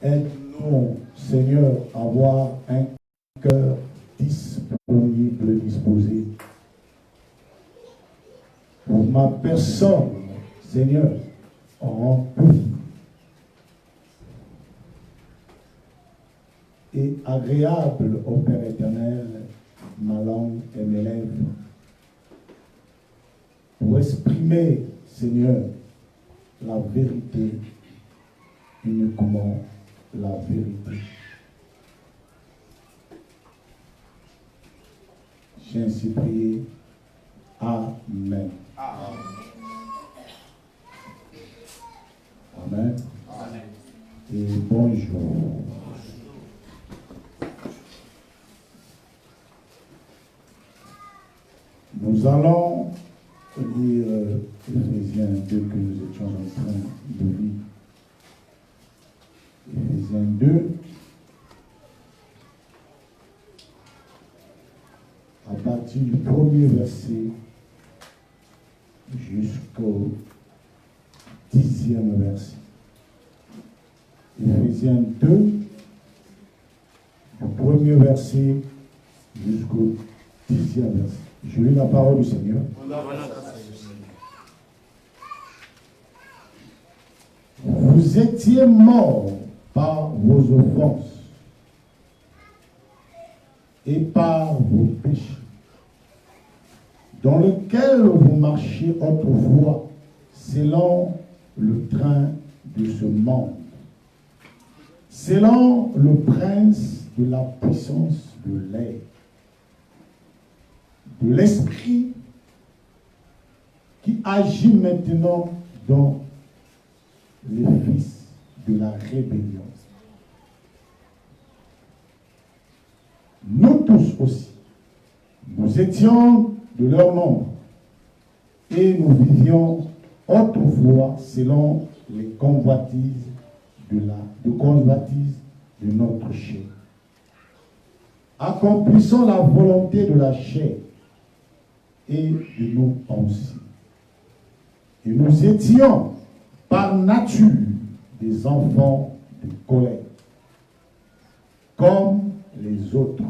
Aide-nous, Seigneur, à avoir un cœur disponible, disposé. Pour ma personne, Seigneur, remplie et agréable au Père éternel, ma langue et mes lèvres, pour exprimer, Seigneur, la vérité, uniquement la vérité. J'ai ainsi prié. Amen. Amen. Amen. Et bonjour. Nous allons lire Éphésiens 2 que nous étions en train de lire. Éphésiens 2, à partir du premier verset jusqu'au 10e verset. Éphésiens 2, du premier verset jusqu'au 10e verset. Je lis la parole du Seigneur. Vous étiez morts par vos offenses et par vos péchés, dans lesquels vous marchiez autrefois selon le train de ce monde, selon le prince de la puissance de l'air, de l'esprit qui agit maintenant dans les fils de la rébellion. Nous tous aussi, nous étions de leur nombre et nous vivions autrefois selon les convoitises de notre chair, accomplissant la volonté de la chair et de nos pensées. Et nous étions par nature des enfants de colère, comme les autres.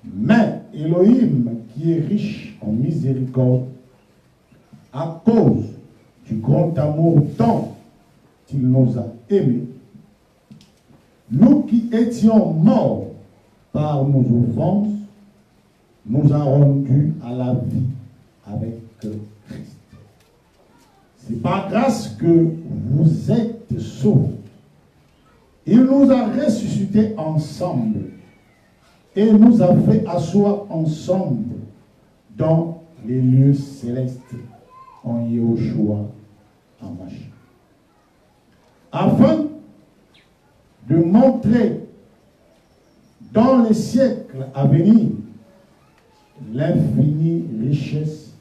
Mais Elohim, qui est riche en miséricorde, à cause du grand amour dont il nous a aimés, nous qui étions morts par nos offenses, nous a rendus à la vie avec Christ. C'est par grâce que vous êtes sauvés. Il nous a ressuscités ensemble et nous a fait asseoir ensemble dans les lieux célestes en Yahushua HaMashiach, afin de montrer dans les siècles à venir l'infinie richesse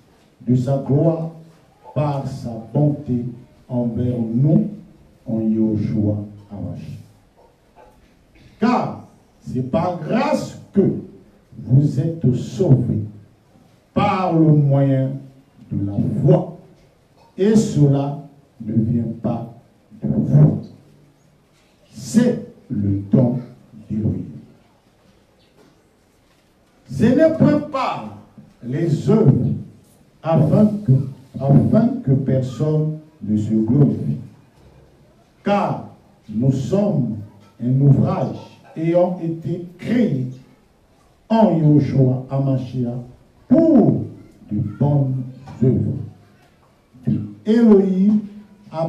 de sa gloire par sa bonté envers nous en Yahushua HaMashiach. Car c'est par grâce que vous êtes sauvés par le moyen de la foi. Et cela ne vient pas de vous. C'est le don d'Élohim. Ce n'est point par les œuvres afin que personne ne se glorifie. Car nous sommes un ouvrage ayant été créé en Yahushua HaMashiach pour de bonnes œuvres que Elohim a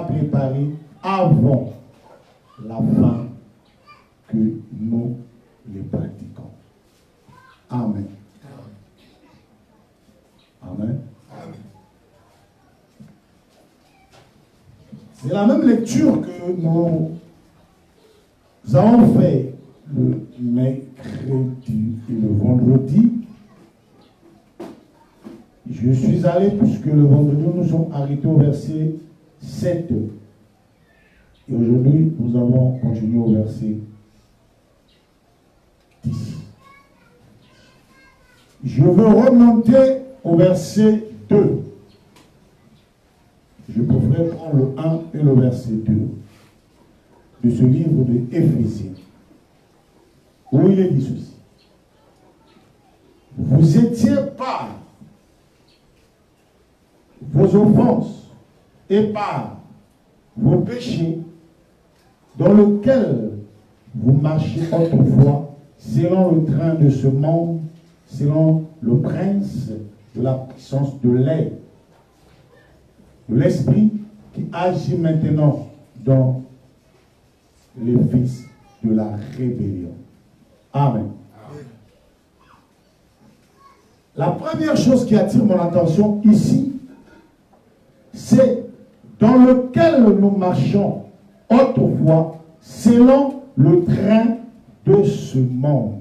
préparées, avant la fin que nous les pratiquons. Amen. Amen. C'est la même lecture que nous avons fait le mercredi et le vendredi. Je suis allé, puisque le vendredi, nous sommes arrêtés au verset 7. Et aujourd'hui, nous avons continué au verset 10. Je veux remonter au verset 2. Je préfère prendre le 1 et le verset 2 de ce livre de Éphésiens, où il est dit ceci. Vous étiez par vos offenses et par vos péchés dans lesquels vous marchez autrefois selon le train de ce monde, selon le prince de la puissance de l'air, de l'esprit qui agit maintenant dans les fils de la rébellion. Amen. La première chose qui attire mon attention ici, c'est dans lequel nous marchons autrefois selon le train de ce monde.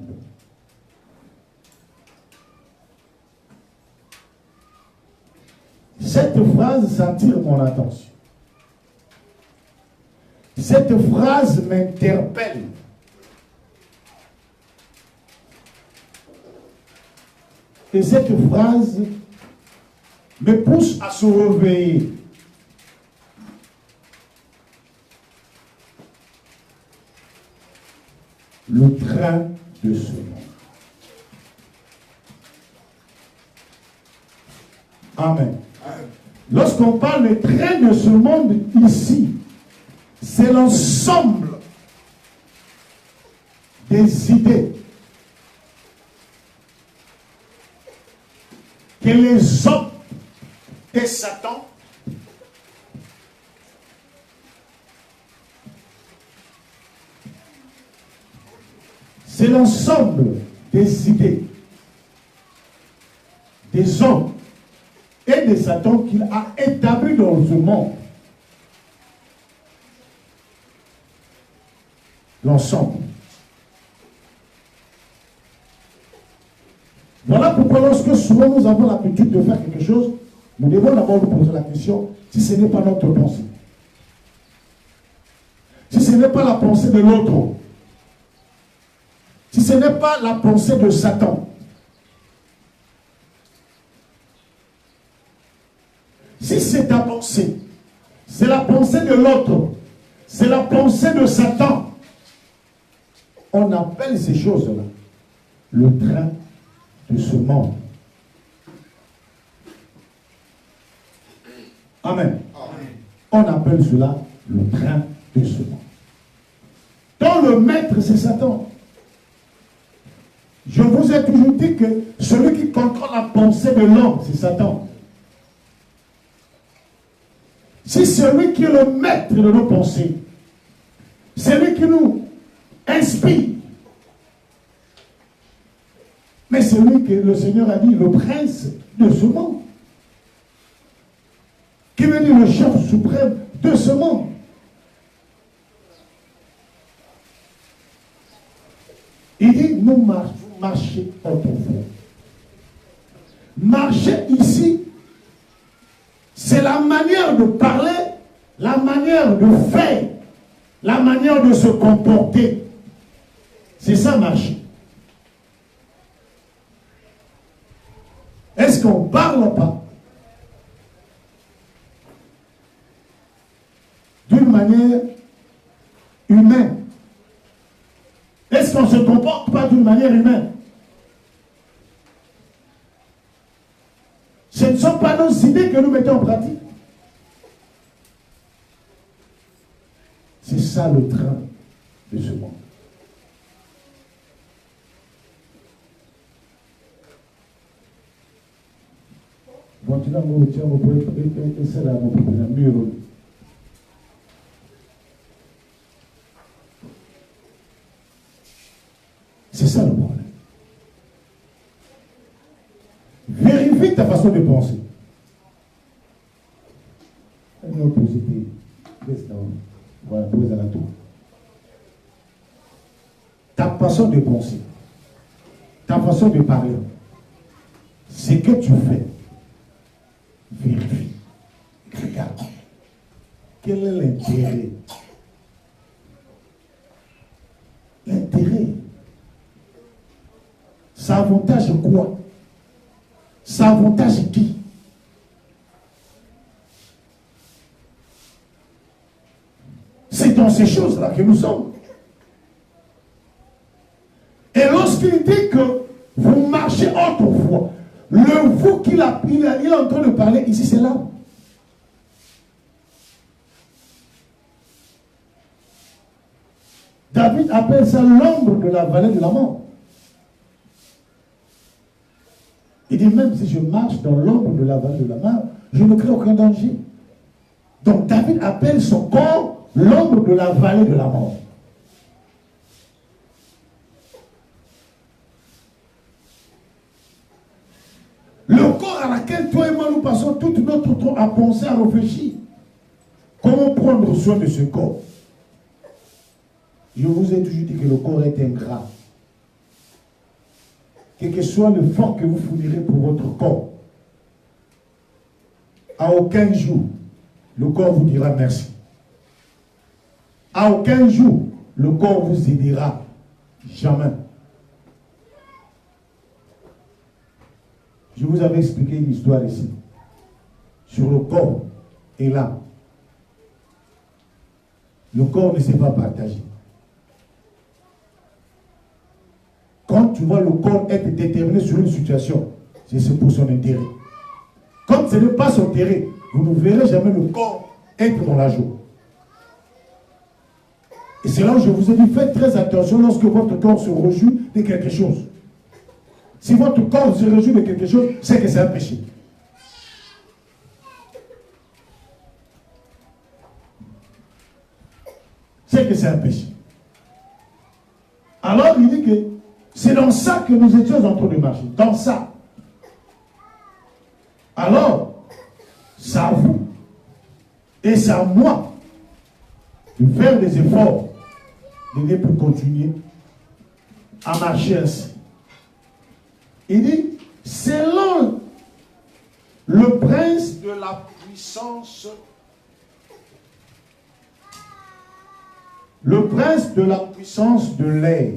Cette phrase attire mon attention. Cette phrase m'interpelle. Et cette phrase me pousse à se réveiller. Le train de ce monde. Amen. Lorsqu'on parle de train de ce monde ici, c'est l'ensemble des idées que les hommes et Satan c'est l'ensemble des idées des hommes et de Satan qu'il a établi dans ce monde. L'ensemble. Voilà pourquoi lorsque souvent nous avons l'habitude de faire quelque chose, nous devons d'abord nous poser la question si ce n'est pas notre pensée. Si ce n'est pas la pensée de l'autre. Si ce n'est pas la pensée de Satan. Si c'est ta pensée, c'est la pensée de l'autre, c'est la pensée de Satan, on appelle ces choses-là le train de ce monde. Amen. On appelle cela le train de ce monde. Dans le maître, c'est Satan. Je vous ai toujours dit que celui qui contrôle la pensée de l'homme, c'est Satan. C'est celui qui est le maître de nos pensées. Celui qui nous inspire. Mais celui que le Seigneur a dit, le prince de ce monde. Qui veut dire le chef suprême de ce monde. Il dit, nous marchez autrefois. Marcher ici, c'est la manière de parler, la manière de faire, la manière de se comporter. C'est ça marcher. Est-ce qu'on parle ou pas? D'une manière humaine. Est-ce qu'on ne se comporte pas d'une manière humaine? Ce ne sont pas nos idées que nous mettons en pratique. C'est ça le train de ce monde. C'est ça le problème. Vérifie ta façon de penser. Ta façon de penser, ta façon de parler, ce que tu fais, vérifie. Regarde. Quel est l'intérêt? L'intérêt. Ça avantage quoi? Ça avantage qui? dans ces choses-là que nous sommes. Et lorsqu'il dit que vous marchez autrefois, le vous qu'il a, il est en train de parler ici, c'est là. David appelle ça l'ombre de la vallée de la mort. Il dit même si je marche dans l'ombre de la vallée de la mort, je ne crains aucun danger. Donc David appelle son corps l'ombre de la vallée de la mort. Le corps à laquelle toi et moi nous passons tout notre temps à penser, à réfléchir. Comment prendre soin de ce corps? Je vous ai toujours dit que le corps est ingrat. Quel que soit le fort que vous fournirez pour votre corps, à aucun jour, le corps vous dira merci. À aucun jour, le corps vous aidera. Jamais. Je vous avais expliqué une histoire ici, sur le corps et l'âme. Le corps ne s'est pas partagé. Quand tu vois le corps être déterminé sur une situation, c'est pour son intérêt. Quand ce n'est pas son intérêt, vous ne verrez jamais le corps être dans la joie. Et c'est là où je vous ai dit, faites très attention lorsque votre corps se réjouit de quelque chose. Si votre corps se réjouit de quelque chose, c'est que c'est un péché. C'est que c'est un péché. Alors il dit que c'est dans ça que nous étions en train de marcher. Dans ça. Alors, c'est à vous et c'est à moi de faire des efforts de ne plus continuer à marcher ainsi. Il dit, selon le prince de la puissance, de l'air.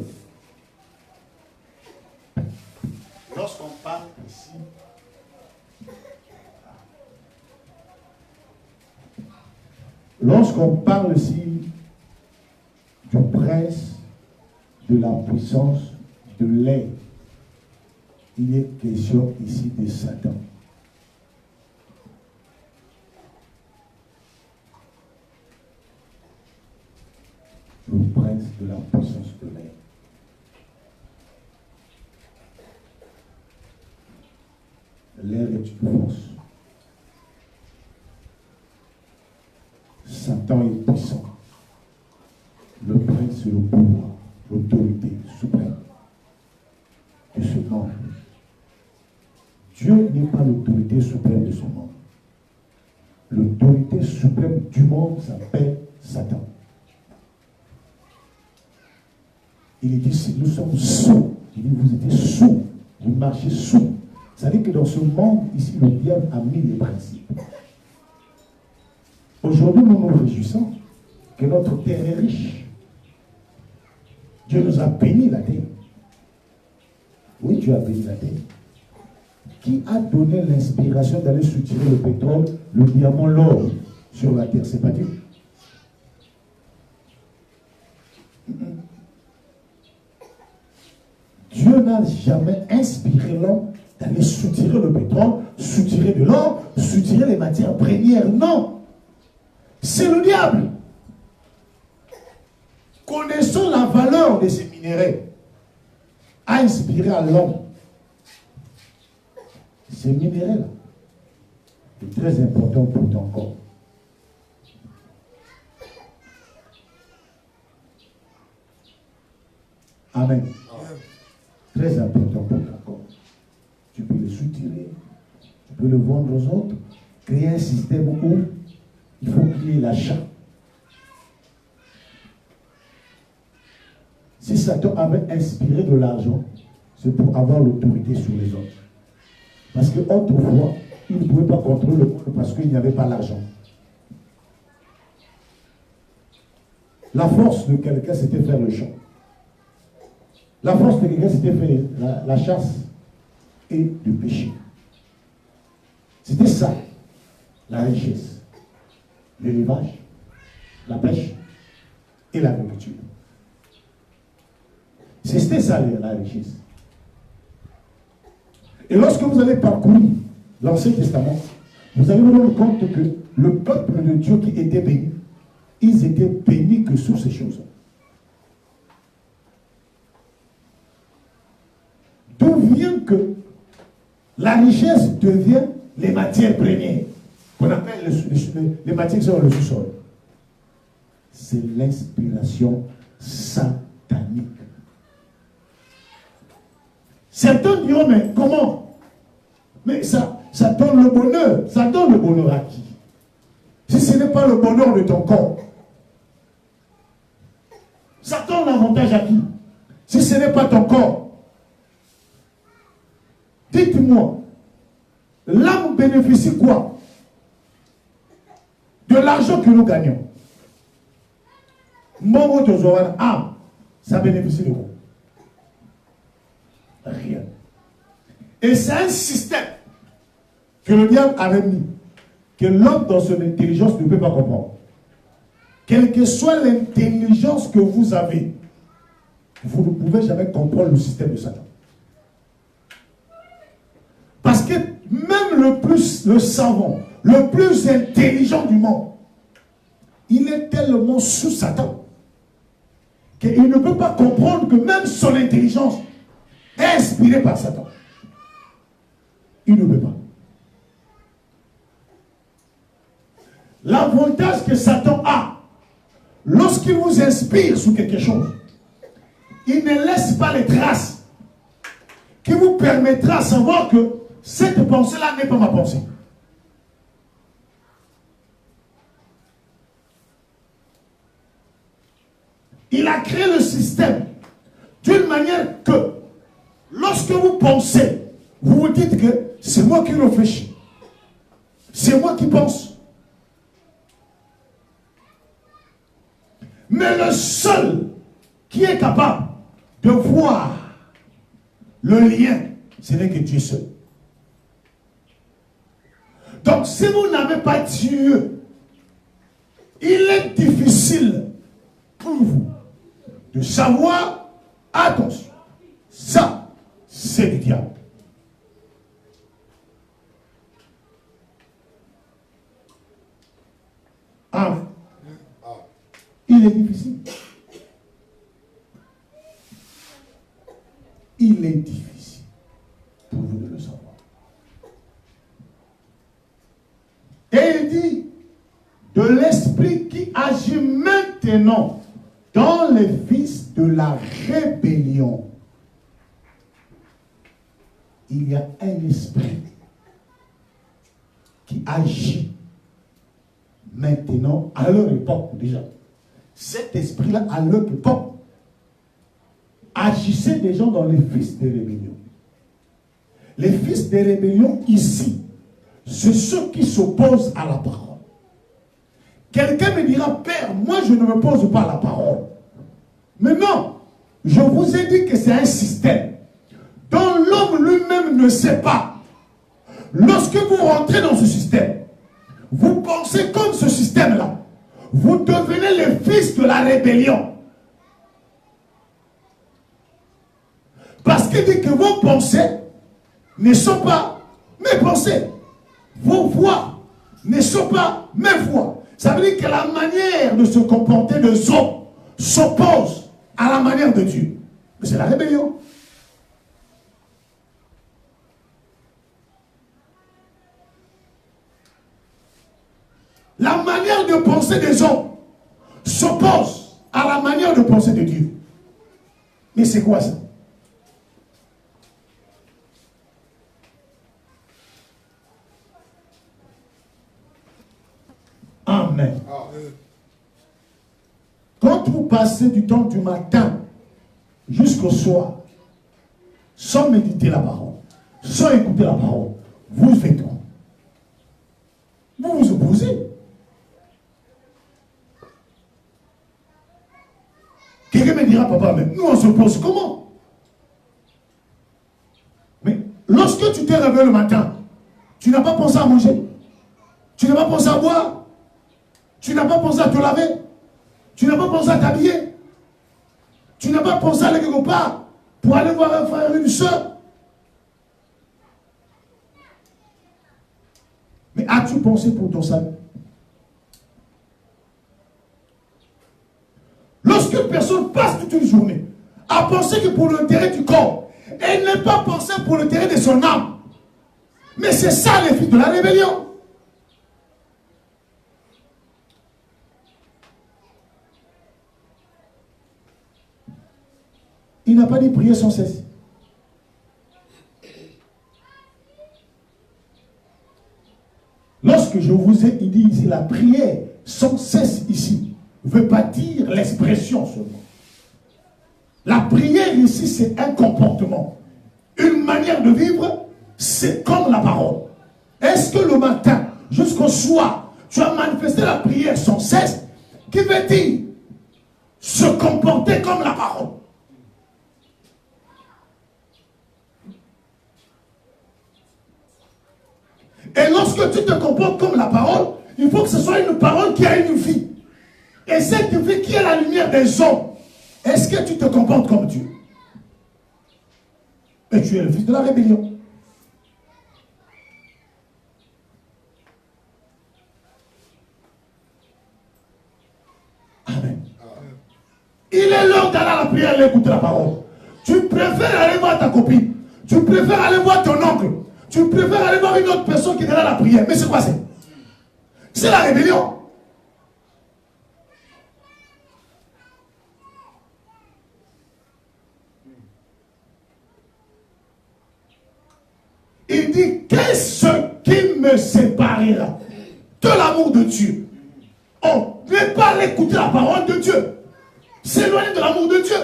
Lorsqu'on parle ici, du prince de la puissance de l'air, il est question ici de Satan. Le prince de la puissance de l'air. L'air est une force. Satan est puissant. Le prince, c'est le pouvoir, l'autorité suprême de ce monde. Dieu n'est pas l'autorité suprême de ce monde. L'autorité suprême du monde s'appelle Satan. Il dit, nous sommes sous. Il dit, vous êtes sous. Vous marchez sous. Ça veut dire que dans ce monde, ici, le diable a mis les principes. Aujourd'hui, nous nous réjouissons que notre terre est riche. Dieu nous a béni la terre. Oui, Dieu a béni la terre. Qui a donné l'inspiration d'aller soutirer le pétrole, le diamant, l'or sur la terre? C'est pas Dieu. Dieu n'a jamais inspiré l'homme d'aller soutirer le pétrole, soutirer de l'or, soutirer les matières premières. Non. C'est le diable. Connaissons la valeur de ces minéraux. A inspiré à l'homme. Ces minéraux-là, c'est très important pour ton corps. Amen. Très important pour ton corps. Tu peux le soutirer, tu peux le vendre aux autres, créer un système où il faut qu'il y ait l'achat. Si Satan avait inspiré de l'argent, c'est pour avoir l'autorité sur les autres. Parce qu'autrefois, il ne pouvait pas contrôler le monde parce qu'il n'y avait pas l'argent. La force de quelqu'un, c'était faire le champ. La force de quelqu'un, c'était faire la chasse et le péché. C'était ça, la richesse. L'élevage, la pêche, et l'agriculture. C'était ça la richesse. Et lorsque vous allez parcourir l'Ancien Testament, vous allez vous rendre compte que le peuple de Dieu qui était béni, ils étaient bénis que sur ces choses. D'où vient que la richesse devient les matières premières, qu'on appelle les matières qui sont dans le sous-sol? C'est l'inspiration satanique. Certains diront, mais comment? Mais ça donne le bonheur. Ça donne le bonheur à qui? Si ce n'est pas le bonheur de ton corps, ça donne l'avantage à qui? Si ce n'est pas ton corps, dites-moi, l'âme bénéficie quoi? De l'argent que nous gagnons. Mon âme, ça bénéficie de quoi? Rien. Et c'est un système que le diable avait mis, que l'homme dans son intelligence ne peut pas comprendre. Quelle que soit l'intelligence que vous avez, vous ne pouvez jamais comprendre le système de Satan. Parce que même le savant, le plus intelligent du monde, il est tellement sous Satan qu'il ne peut pas comprendre que même son intelligence est inspirée par Satan. Il ne peut pas. L'avantage que Satan a, lorsqu'il vous inspire sur quelque chose, il ne laisse pas les traces qui vous permettra de savoir que cette pensée-là n'est pas ma pensée. Il a créé le système d'une manière que lorsque vous pensez, vous vous dites que c'est moi qui réfléchis. C'est moi qui pense. Mais le seul qui est capable de voir le lien, ce n'est que Dieu seul. Donc si vous n'avez pas Dieu, il est difficile pour vous de savoir, attention, ça, c'est du diable. Ah, il est difficile. Il est difficile pour vous de le savoir. Et il dit, de l'esprit qui agit maintenant dans les fils de la rébellion. Il y a un esprit qui agit maintenant, à leur époque déjà. Cet esprit-là, à leur époque, agissait déjà dans les fils de rébellion. Les fils de rébellion ici, c'est ceux qui s'opposent à la parole. Quelqu'un me dira, Père, moi je ne m'oppose pas à la parole. Mais non, je vous ai dit que c'est un système dont l'homme lui-même ne sait pas. Lorsque vous rentrez dans ce système, vous pensez comme ce système-là. Vous devenez les fils de la rébellion. Parce qu'il dit que vos pensées ne sont pas mes pensées. Vos voix ne sont pas mes voix. Ça veut dire que la manière de se comporter des hommes s'oppose à la manière de Dieu. Mais c'est la rébellion. La manière de penser des hommes s'oppose à la manière de penser de Dieu. Mais c'est quoi ça? Amen. Quand vous passez du temps du matin jusqu'au soir, sans méditer la parole, sans écouter la parole, vous faites quoi? Vous vous opposez. Quelqu'un me dira, papa, mais nous on s'oppose comment? Mais lorsque tu t'es réveillé le matin, tu n'as pas pensé à manger, tu n'as pas pensé à boire, tu n'as pas pensé à te laver, Tu n'as pas pensé à t'habiller. Tu n'as pas pensé à aller quelque part pour aller voir un frère et une soeur. Mais as-tu pensé pour ton salut? Lorsqu'une personne passe toute une journée à penser que pour l'intérêt du corps, elle n'est pas pensée pour l'intérêt de son âme. Mais c'est ça les fils de la rébellion. Il n'a pas dit prier sans cesse. Lorsque je vous ai dit ici la prière sans cesse ici, ne veut pas dire l'expression seulement. La prière ici, c'est un comportement. Une manière de vivre, c'est comme la parole. Est-ce que le matin, jusqu'au soir, tu as manifesté la prière sans cesse, qui veut dire se comporter comme la parole? Et lorsque tu te comportes comme la parole, il faut que ce soit une parole qui a une vie. Et cette vie qui est la lumière des hommes. Est-ce que tu te comportes comme Dieu? Et tu es le fils de la rébellion. Amen. Il est l'heure d'aller à la prière et écouter la parole. Tu préfères aller voir ta copine. Tu préfères aller voir ton oncle. Tu préfères aller voir une autre personne qui est dans la prière. Mais c'est quoi c'est? C'est la rébellion. Il dit, qu'est-ce qui me séparera de l'amour de Dieu? On ne veut pas écouter la parole de Dieu. S'éloigner de l'amour de Dieu.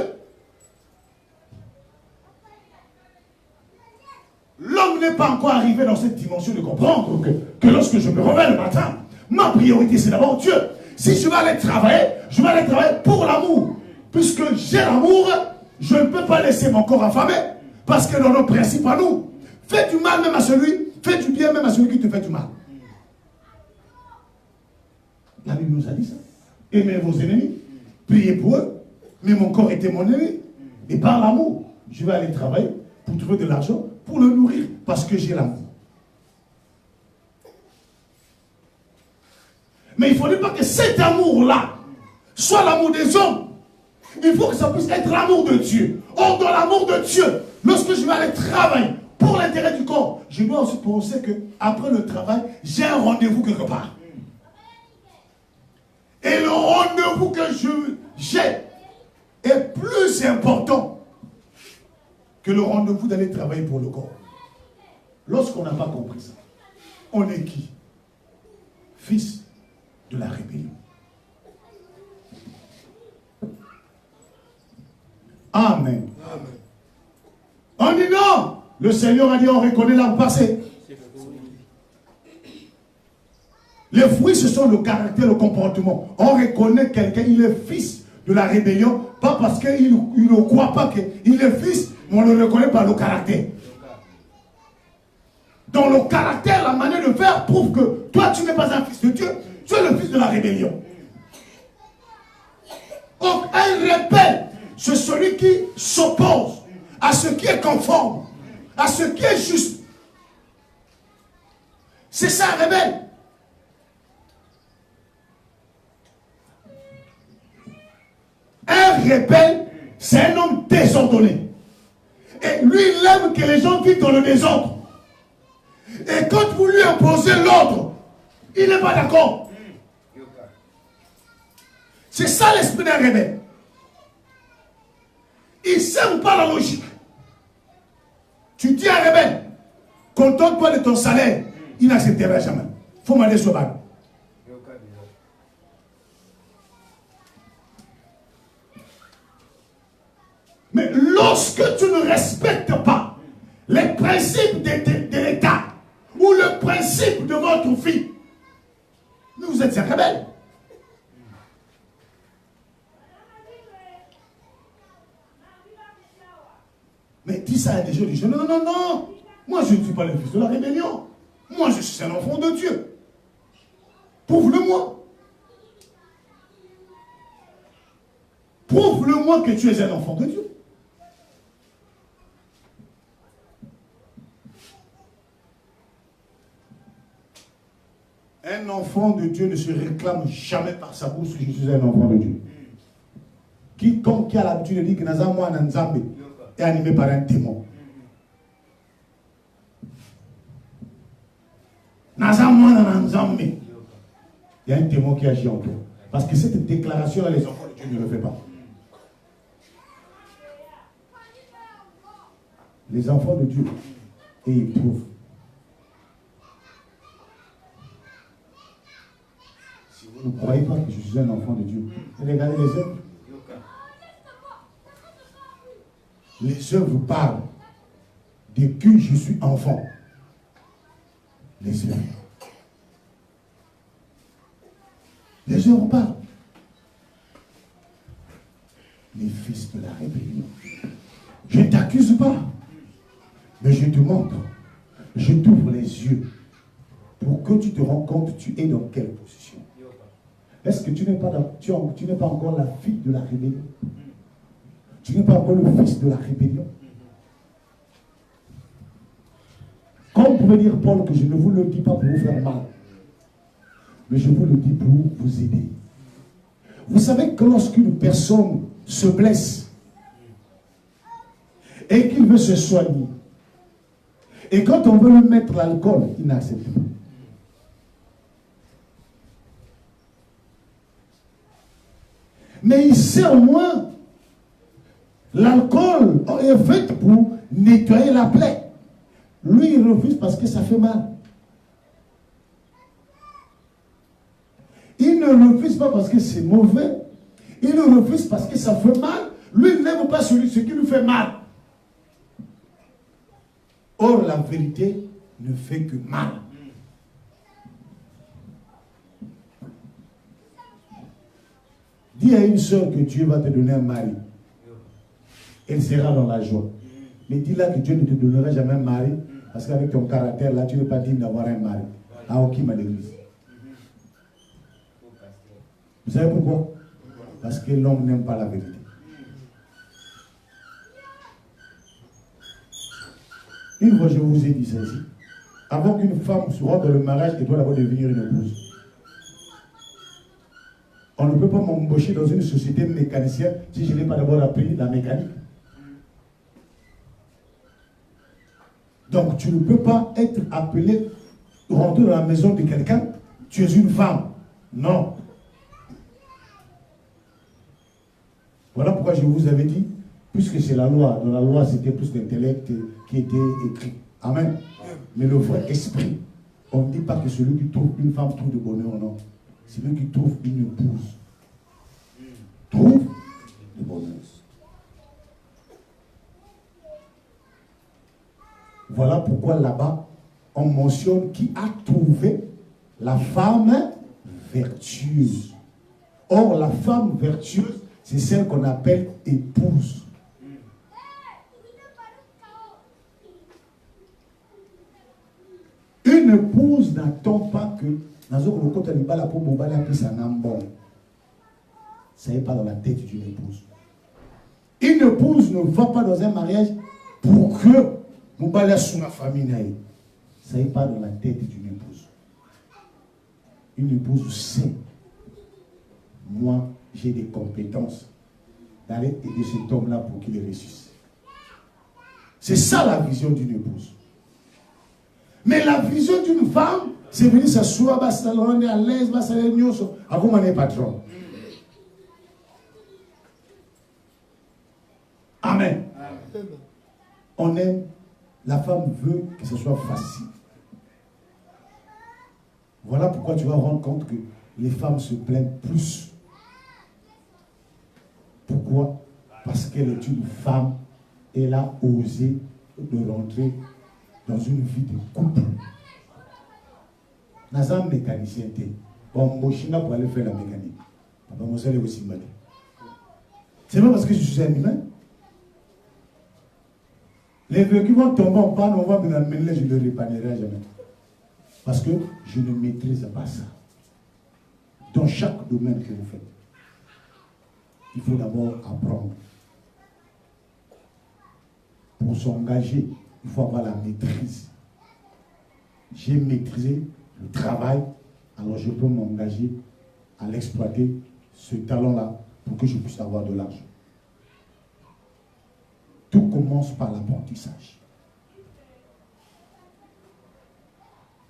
L'homme n'est pas encore arrivé dans cette dimension de comprendre que lorsque je me réveille le matin, ma priorité c'est d'abord Dieu. Si je vais aller travailler, je vais aller travailler pour l'amour. Puisque j'ai l'amour, je ne peux pas laisser mon corps affamé. Parce que dans nos principes à nous, fais du mal même à celui, fais du bien même à celui qui te fait du mal. La Bible nous a dit ça. Aimez vos ennemis, priez pour eux. Mais mon corps était mon ennemi. Et par l'amour, je vais aller travailler pour trouver de l'argent, pour le nourrir, parce que j'ai l'amour. Mais il ne faudrait pas que cet amour-là soit l'amour des hommes. Il faut que ça puisse être l'amour de Dieu. Or, dans l'amour de Dieu, lorsque je vais aller travailler pour l'intérêt du corps, je dois aussi penser qu'après le travail, j'ai un rendez-vous quelque part. Et le rendez-vous que j'ai est plus important que le rendez-vous d'aller travailler pour le corps. Lorsqu'on n'a pas compris ça, on est qui? Fils de la rébellion. Amen. Amen. On dit non. Le Seigneur a dit on reconnaît l'arbre passé. Les fruits, ce sont le caractère, le comportement. On reconnaît quelqu'un, il est fils de la rébellion, pas parce qu'il ne croit pas qu'il est fils, mais on le reconnaît par le caractère. Dans le caractère, la manière de faire prouve que toi, tu n'es pas un fils de Dieu, tu es le fils de la rébellion. Donc, un rebelle, c'est celui qui s'oppose à ce qui est conforme, à ce qui est juste. C'est ça un rebelle. Un rebelle, c'est un homme désordonné. Et lui, il aime que les gens vivent dans le désordre. Et quand vous lui imposez l'ordre, il n'est pas d'accord. C'est ça l'esprit d'un rebelle. Il ne sème pas la logique. Tu dis à un rebelle, contente-toi de ton salaire, il n'acceptera jamais. Il faut m'aller sur balle. Mais lorsque tu ne respectes pas les principes de l'État ou le principe de votre vie, vous êtes un rebelle. Mais dis ça à des gens, dis non, non, non, moi je ne suis pas le fils de la rébellion. Moi je suis un enfant de Dieu. Prouve-le-moi. moi que tu es un enfant de Dieu. Un enfant de Dieu ne se réclame jamais par sa bouche que je suis un enfant de Dieu. Quiconque qui a l'habitude de dire que Nazamwa Nanzambe est animé par un démon. Nazamwa Nanzambe. Il y a un démon qui agit en toi. Parce que cette déclaration-là, les enfants de Dieu ne le font pas. Les enfants de Dieu, et ils prouvent. Si vous ne croyez pas que je suis un enfant de Dieu, regardez les œuvres. Les œuvres parlent de qui je suis enfant. Les œuvres. Les œuvres parlent. Les fils de la rébellion. Je ne t'accuse pas, mais je te montre. Je t'ouvre les yeux pour que tu te rends compte tu es dans quelle position. Est-ce que tu n'es pas, tu n'es pas encore la fille de la rébellion? Tu n'es pas encore le fils de la rébellion? Comme pouvait dire Paul que je ne vous le dis pas pour vous faire mal, mais je vous le dis pour vous aider. Vous savez que lorsqu'une personne se blesse et qu'il veut se soigner, et quand on veut lui mettre l'alcool, il n'accepte pas. Mais il sait au moins, l'alcool est fait pour nettoyer la plaie. Lui, il refuse parce que ça fait mal. Il ne refuse pas parce que c'est mauvais. Il ne refuse parce que ça fait mal. Lui, il n'aime pas ce qui lui fait mal. Or, la vérité ne fait que mal. Dis à une soeur que Dieu va te donner un mari. Elle sera dans la joie. Mais dis-là que Dieu ne te donnera jamais un mari, parce qu'avec ton caractère, là, tu n'es pas digne d'avoir un mari. À Okim à l'église. Vous savez pourquoi? Parce que l'homme n'aime pas la vérité. Une fois, je vous ai dit ça ici. Avant qu'une femme se rende dans le mariage, elle doit d'abord devenir une épouse. On ne peut pas m'embaucher dans une société mécanicienne si je n'ai pas d'abord appris la mécanique. Donc, tu ne peux pas être appelé, rentrer dans la maison de quelqu'un, tu es une femme. Non. Voilà pourquoi je vous avais dit, puisque c'est la loi, dans la loi c'était plus d'intellect qui était écrit. Amen. Mais le vrai esprit, on ne dit pas que celui qui trouve une femme trouve de bonheur, non. Celui qui trouve une épouse trouve de bonheur. Voilà pourquoi là-bas, on mentionne qui a trouvé la femme vertueuse. Or, la femme vertueuse, c'est celle qu'on appelle épouse. Une épouse n'attend pas que ça n'est pas dans la tête d'une épouse. Une épouse ne va pas dans un mariage pour que Moubala sous ma famille. Ça n'est pas dans la tête d'une épouse. Une épouse sait, moi j'ai des compétences d'aller aider cet homme-là pour qu'il réussisse. C'est ça la vision d'une épouse. Mais la vision d'une femme, c'est venir s'asseoir, on est à l'aise, à comment on est patron. Amen. On aime, la femme veut que ce soit facile. Voilà pourquoi tu vas rendre compte que les femmes se plaignent plus. Pourquoi? Parce qu'elle est une femme, elle a osé de rentrer dans une vie de couple. Nazam mécanicien était. Bon, Moshina pour aller faire la mécanique. C'est pas parce que je suis un humain. Les véhicules vont tomber en panne, on va me l'amener, je ne le réparerai jamais. Parce que je ne maîtrise pas ça. Dans chaque domaine que vous faites. il faut d'abord apprendre. Pour s'engager, il faut avoir la maîtrise. J'ai maîtrisé le travail, alors je peux m'engager à l'exploiter, ce talent-là, pour que je puisse avoir de l'argent. Tout commence par l'apprentissage.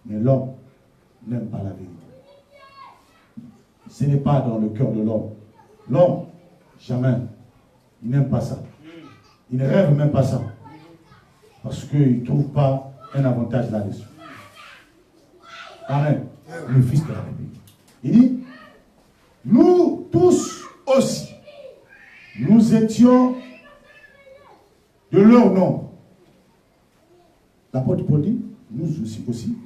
Mais l'homme n'aime pas la vérité. Ce n'est pas dans le cœur de l'homme. L'homme, jamais, il n'aime pas ça. Il ne rêve même pas ça. Parce qu'il ne trouve pas un avantage là-dessus. Amen. Le Fils de la République. Il dit, nous tous aussi, nous étions de leur nombre. L'apôtre Paul dit, nous aussi,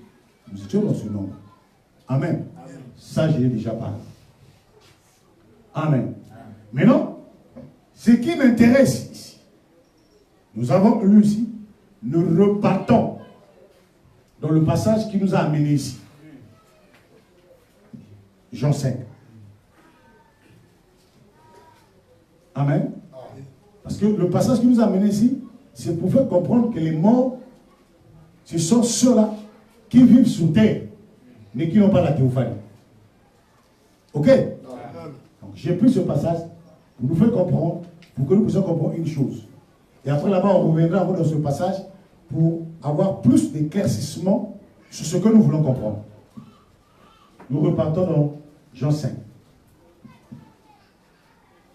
nous étions dans ce nombre. Amen. Ça, je l'ai déjà parlé. Amen. Maintenant, ce qui m'intéresse ici, nous avons lu ici, nous repartons dans le passage qui nous a amenés ici. Jean 5. Amen. Parce que le passage qui nous a amenés ici, c'est pour faire comprendre que les morts, ce sont ceux-là qui vivent sous terre, mais qui n'ont pas la théophanie. Ok? Donc j'ai pris ce passage pour nous faire comprendre, pour que nous puissions comprendre une chose. Et après là-bas, on reviendra dans ce passage pour avoir plus d'éclaircissement sur ce que nous voulons comprendre. Nous repartons dans Jean 5.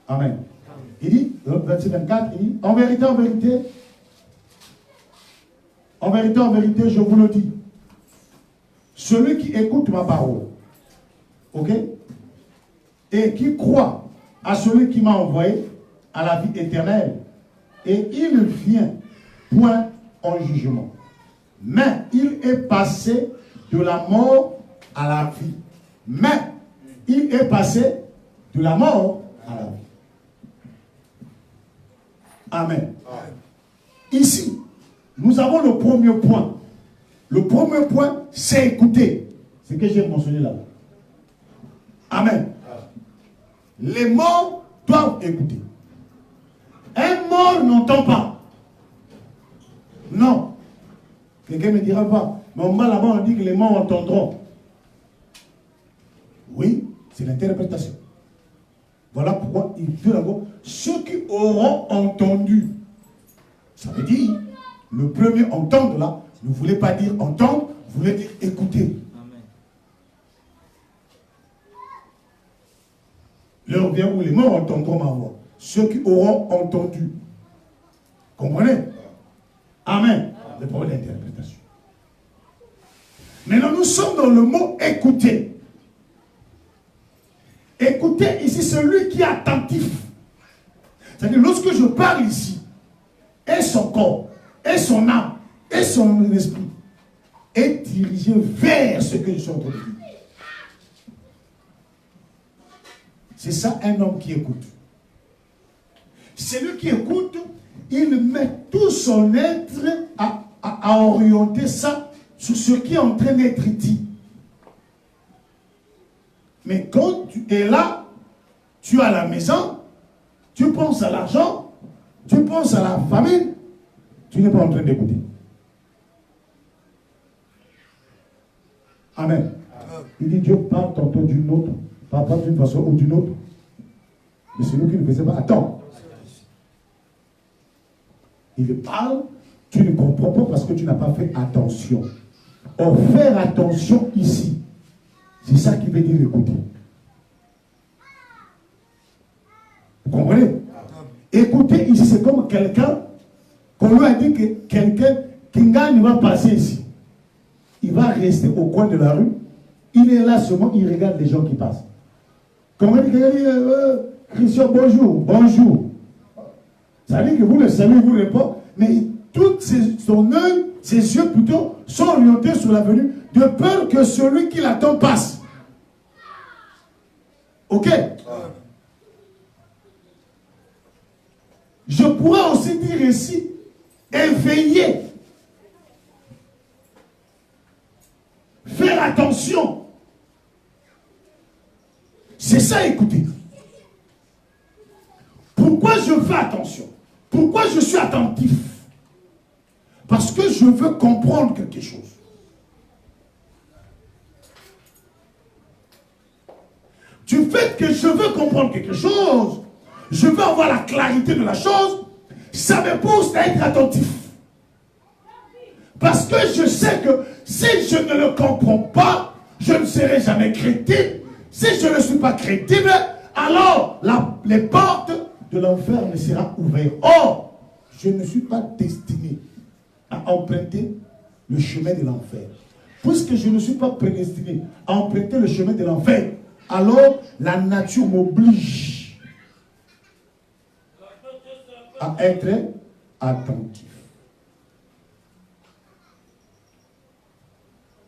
Amen. Il dit, verset 24, il dit, en vérité, je vous le dis, celui qui écoute ma parole, ok, et qui croit à celui qui m'a envoyé à la vie éternelle, et il ne vient point en jugement, mais il est passé de la mort à la vie. Mais il est passé de la mort à la vie. Amen. Ici, nous avons le premier point. Le premier point, c'est écouter. C'est ce que j'ai mentionné là. Amen. Les morts doivent écouter. Un mort n'entend pas. Non. Quelqu'un me dira pas. Mais là-bas, on dit que les morts entendront. Oui, c'est l'interprétation. Voilà pourquoi il dit d'abord ceux qui auront entendu. Ça veut dire, le premier entendre là, ne voulait pas dire entendre, voulait dire écouter. Amen. L'heure vient où les morts entendront ma voix. Ceux qui auront entendu. Comprenez? Amen. Le problème d'interprétation. Maintenant, nous sommes dans le mot écouter. Écoutez ici celui qui est attentif. C'est-à-dire, lorsque je parle ici, et son corps, et son âme, et son esprit, est dirigé vers ce que je suis en train de dire. C'est ça un homme qui écoute. Celui qui écoute, il met tout son être à orienter ça sur ce qui est en train d'être dit. Mais quand tu es là, tu es à la maison, tu penses à l'argent, tu penses à la famille, tu n'es pas en train d'écouter. Amen. Il dit Dieu parle tantôt d'une autre, pas d'une façon ou d'une autre. Mais c'est nous qui ne faisons pas. Attends. Il parle, tu ne comprends pas parce que tu n'as pas fait attention. Or, faire attention ici, c'est ça qui veut dire écouter. Vous comprenez? Écouter ici, c'est comme quelqu'un qu'on lui a dit que quelqu'un qui gagne va passer ici. Il va rester au coin de la rue. Il est là seulement, il regarde les gens qui passent. Comme il dit, Christian, bonjour, bonjour. Ça veut dire que vous le savez, vous répond, mais son œil, ses yeux plutôt, sont orientés sur l'avenue, de peur que celui qui l'attend passe. Ok? Je pourrais aussi dire ici, éveiller. Faire attention. C'est ça, écoutez. Pourquoi je fais attention? Pourquoi je suis attentif? Parce que je veux comprendre quelque chose. Du fait que je veux comprendre quelque chose, je veux avoir la clarité de la chose, ça me pousse à être attentif. Parce que je sais que si je ne le comprends pas, je ne serai jamais crédible. Si je ne suis pas crédible, alors les portes de l'enfer me seront ouvertes. Or, je ne suis pas destiné à emprunter le chemin de l'enfer. Puisque je ne suis pas prédestiné à emprunter le chemin de l'enfer, alors la nature m'oblige à être attentif.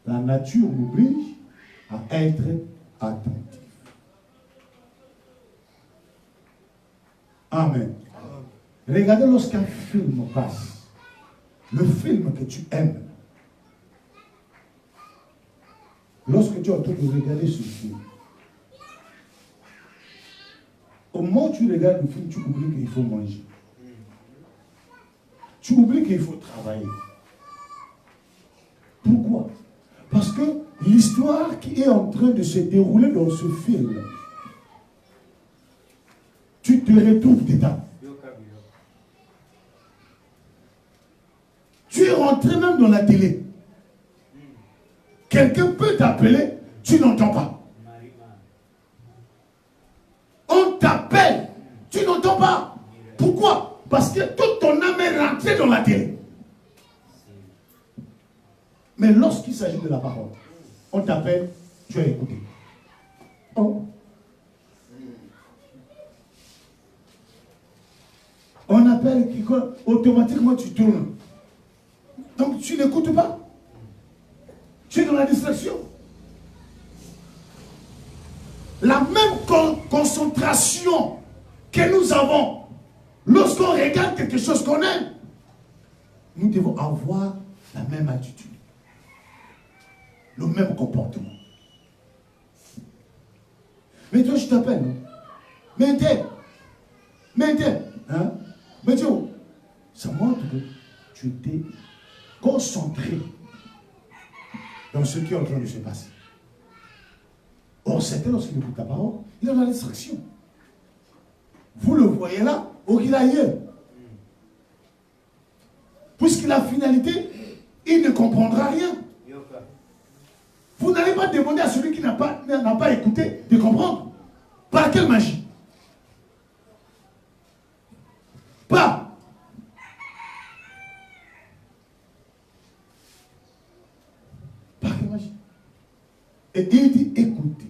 La nature m'oblige à être attentif. Amen. Regardez lorsqu'un film passe, le film que tu aimes, lorsque tu es en train de regarder ce film, au moment où tu regardes le film, tu oublies qu'il faut manger. Tu oublies qu'il faut travailler. Pourquoi? Parce que l'histoire qui est en train de se dérouler dans ce film, tu te retrouves dedans. Tu es rentré même dans la télé. Quelqu'un peut t'appeler, tu n'entends pas. On t'appelle, tu n'entends pas. Pourquoi? Parce que toute ton âme est rentrée dans la télé. Mais lorsqu'il s'agit de la parole, on t'appelle, tu as écouté. Oh. On appelle, automatiquement tu tournes. Donc tu n'écoutes pas. Tu es dans la distraction. La même concentration que nous avons lorsqu'on regarde quelque chose qu'on aime, nous devons avoir la même attitude, le même comportement. Mais toi, je t'appelle. Mais t'es. Hein? Mais Dieu, ça montre que tu étais concentré dans ce qui est en train de se passer. Or, c'était lorsqu'il écoute ta parole, il est dans la distraction. Vous le voyez là, ou qu'il aille. Puisque la finalité, il ne comprendra rien. Vous n'allez pas demander à celui qui n'a pas écouté de comprendre. Par quelle magie? Pas. Par quelle magie? Et il dit écoutez.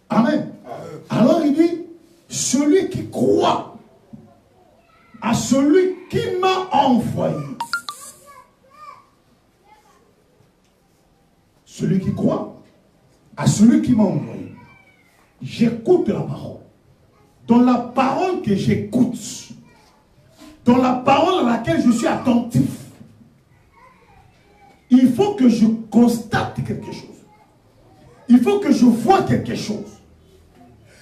Amen. Alors il dit celui qui croit à celui qui m'a envoyé. Celui qui croit à celui qui m'a envoyé. J'écoute la parole. Dans la parole que j'écoute, dans la parole à laquelle je suis attentif, il faut que je constate quelque chose. Il faut que je vois quelque chose.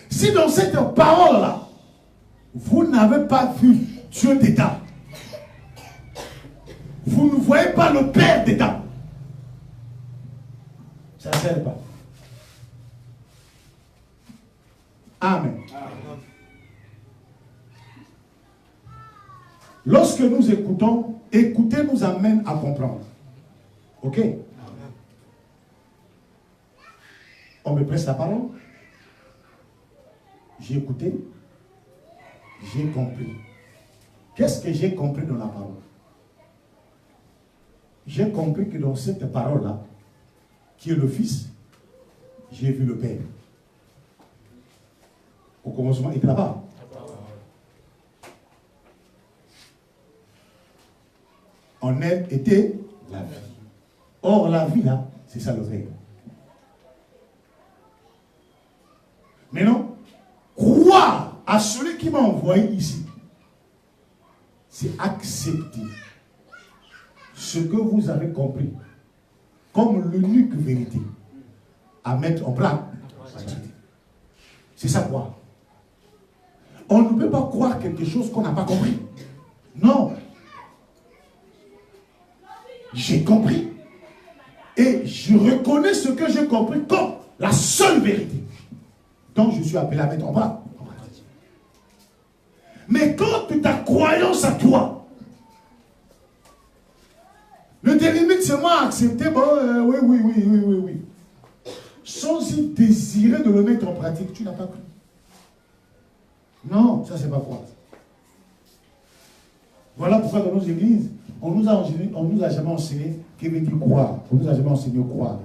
Si dans cette parole-là, vous n'avez pas vu Dieu dedans, vous ne voyez pas le Père dedans, ça ne sert pas. Amen. Lorsque nous écoutons, écouter nous amène à comprendre. Ok? On me presse la parole. J'ai écouté. J'ai compris. Qu'est-ce que j'ai compris dans la parole? J'ai compris que dans cette parole-là, qui est le Fils, j'ai vu le Père. Au commencement, il était là-bas. En elle était la vie. Or, la vie, là, c'est ça le règle. Maintenant, croire à celui qui m'a envoyé ici, c'est accepter ce que vous avez compris comme l'unique vérité à mettre en pratique. C'est ça quoi? On ne peut pas croire quelque chose qu'on n'a pas compris. Non. J'ai compris. Et je reconnais ce que j'ai compris comme la seule vérité. Donc je suis appelé à mettre en pratique. Mais quand ta croyance à toi ne te limite seulement à accepter, bon, oui. Sans y désirer de le mettre en pratique, tu n'as pas cru. Non, ça c'est pas croire. Voilà pourquoi dans nos églises, on nous a jamais enseigné qu'il veut dire croire. On nous a jamais enseigné croire.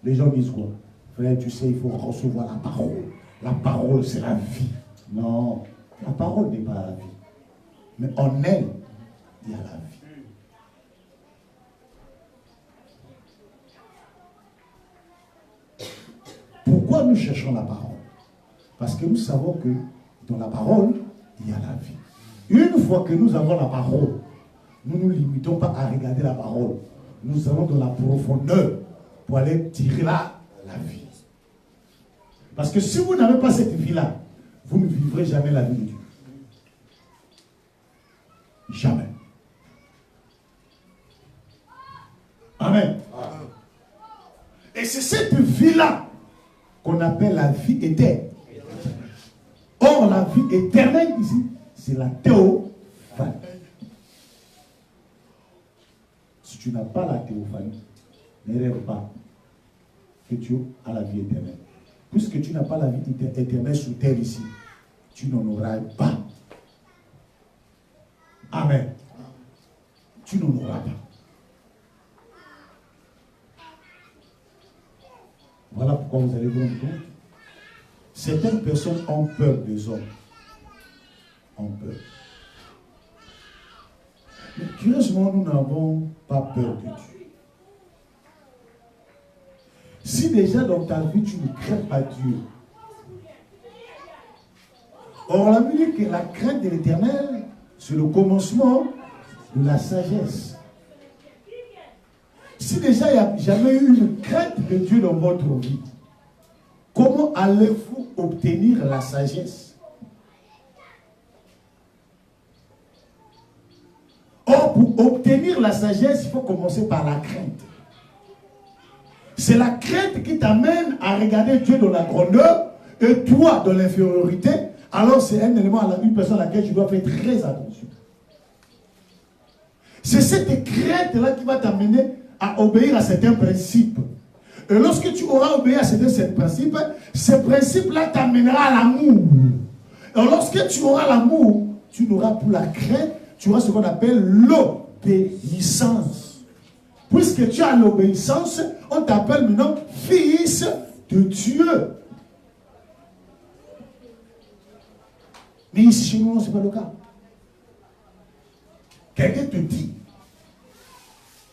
Les gens disent quoi? Frère, tu sais, il faut recevoir la parole. La parole, c'est la vie. Non, la parole n'est pas la vie. Mais en elle, il y a la vie. Pourquoi nous cherchons la parole? Parce que nous savons que dans la parole, il y a la vie. Une fois que nous avons la parole, nous ne nous limitons pas à regarder la parole. Nous allons dans la profondeur pour aller tirer la vie. Parce que si vous n'avez pas cette vie-là, vous ne vivrez jamais la vie de Dieu. Jamais. Amen. Et c'est cette vie-là qu'on appelle la vie éternelle. Or, la vie éternelle ici, c'est la théophanie. Si tu n'as pas la théophanie, ne rêve pas que tu as la vie éternelle. Puisque tu n'as pas la vie éternelle sur terre ici, tu n'en auras pas. Amen. Tu n'en auras pas. Voilà pourquoi vous allez vous rendre compte. Certaines personnes ont peur des hommes. Ont peur. Mais curieusement, nous n'avons pas peur de Dieu. Si déjà dans ta vie, tu ne crains pas Dieu. Or, la Bible dit que la crainte de l'Éternel, c'est le commencement de la sagesse. Si déjà il n'y a jamais eu une crainte de Dieu dans votre vie, comment allez-vous obtenir la sagesse? Or, pour obtenir la sagesse, il faut commencer par la crainte. C'est la crainte qui t'amène à regarder Dieu dans la grandeur et toi dans l'infériorité. Alors c'est un élément, une personne à laquelle tu dois faire très attention. C'est cette crainte-là qui va t'amener à obéir à certains principes. Et lorsque tu auras obéi à certains principes, ces principes-là t'amèneront à l'amour. Et lorsque tu auras l'amour, tu n'auras plus la crainte, tu auras ce qu'on appelle l'obéissance. Puisque tu as l'obéissance, on t'appelle maintenant fils de Dieu. Mais ici chez nous, ce n'est pas le cas. Quelqu'un te dit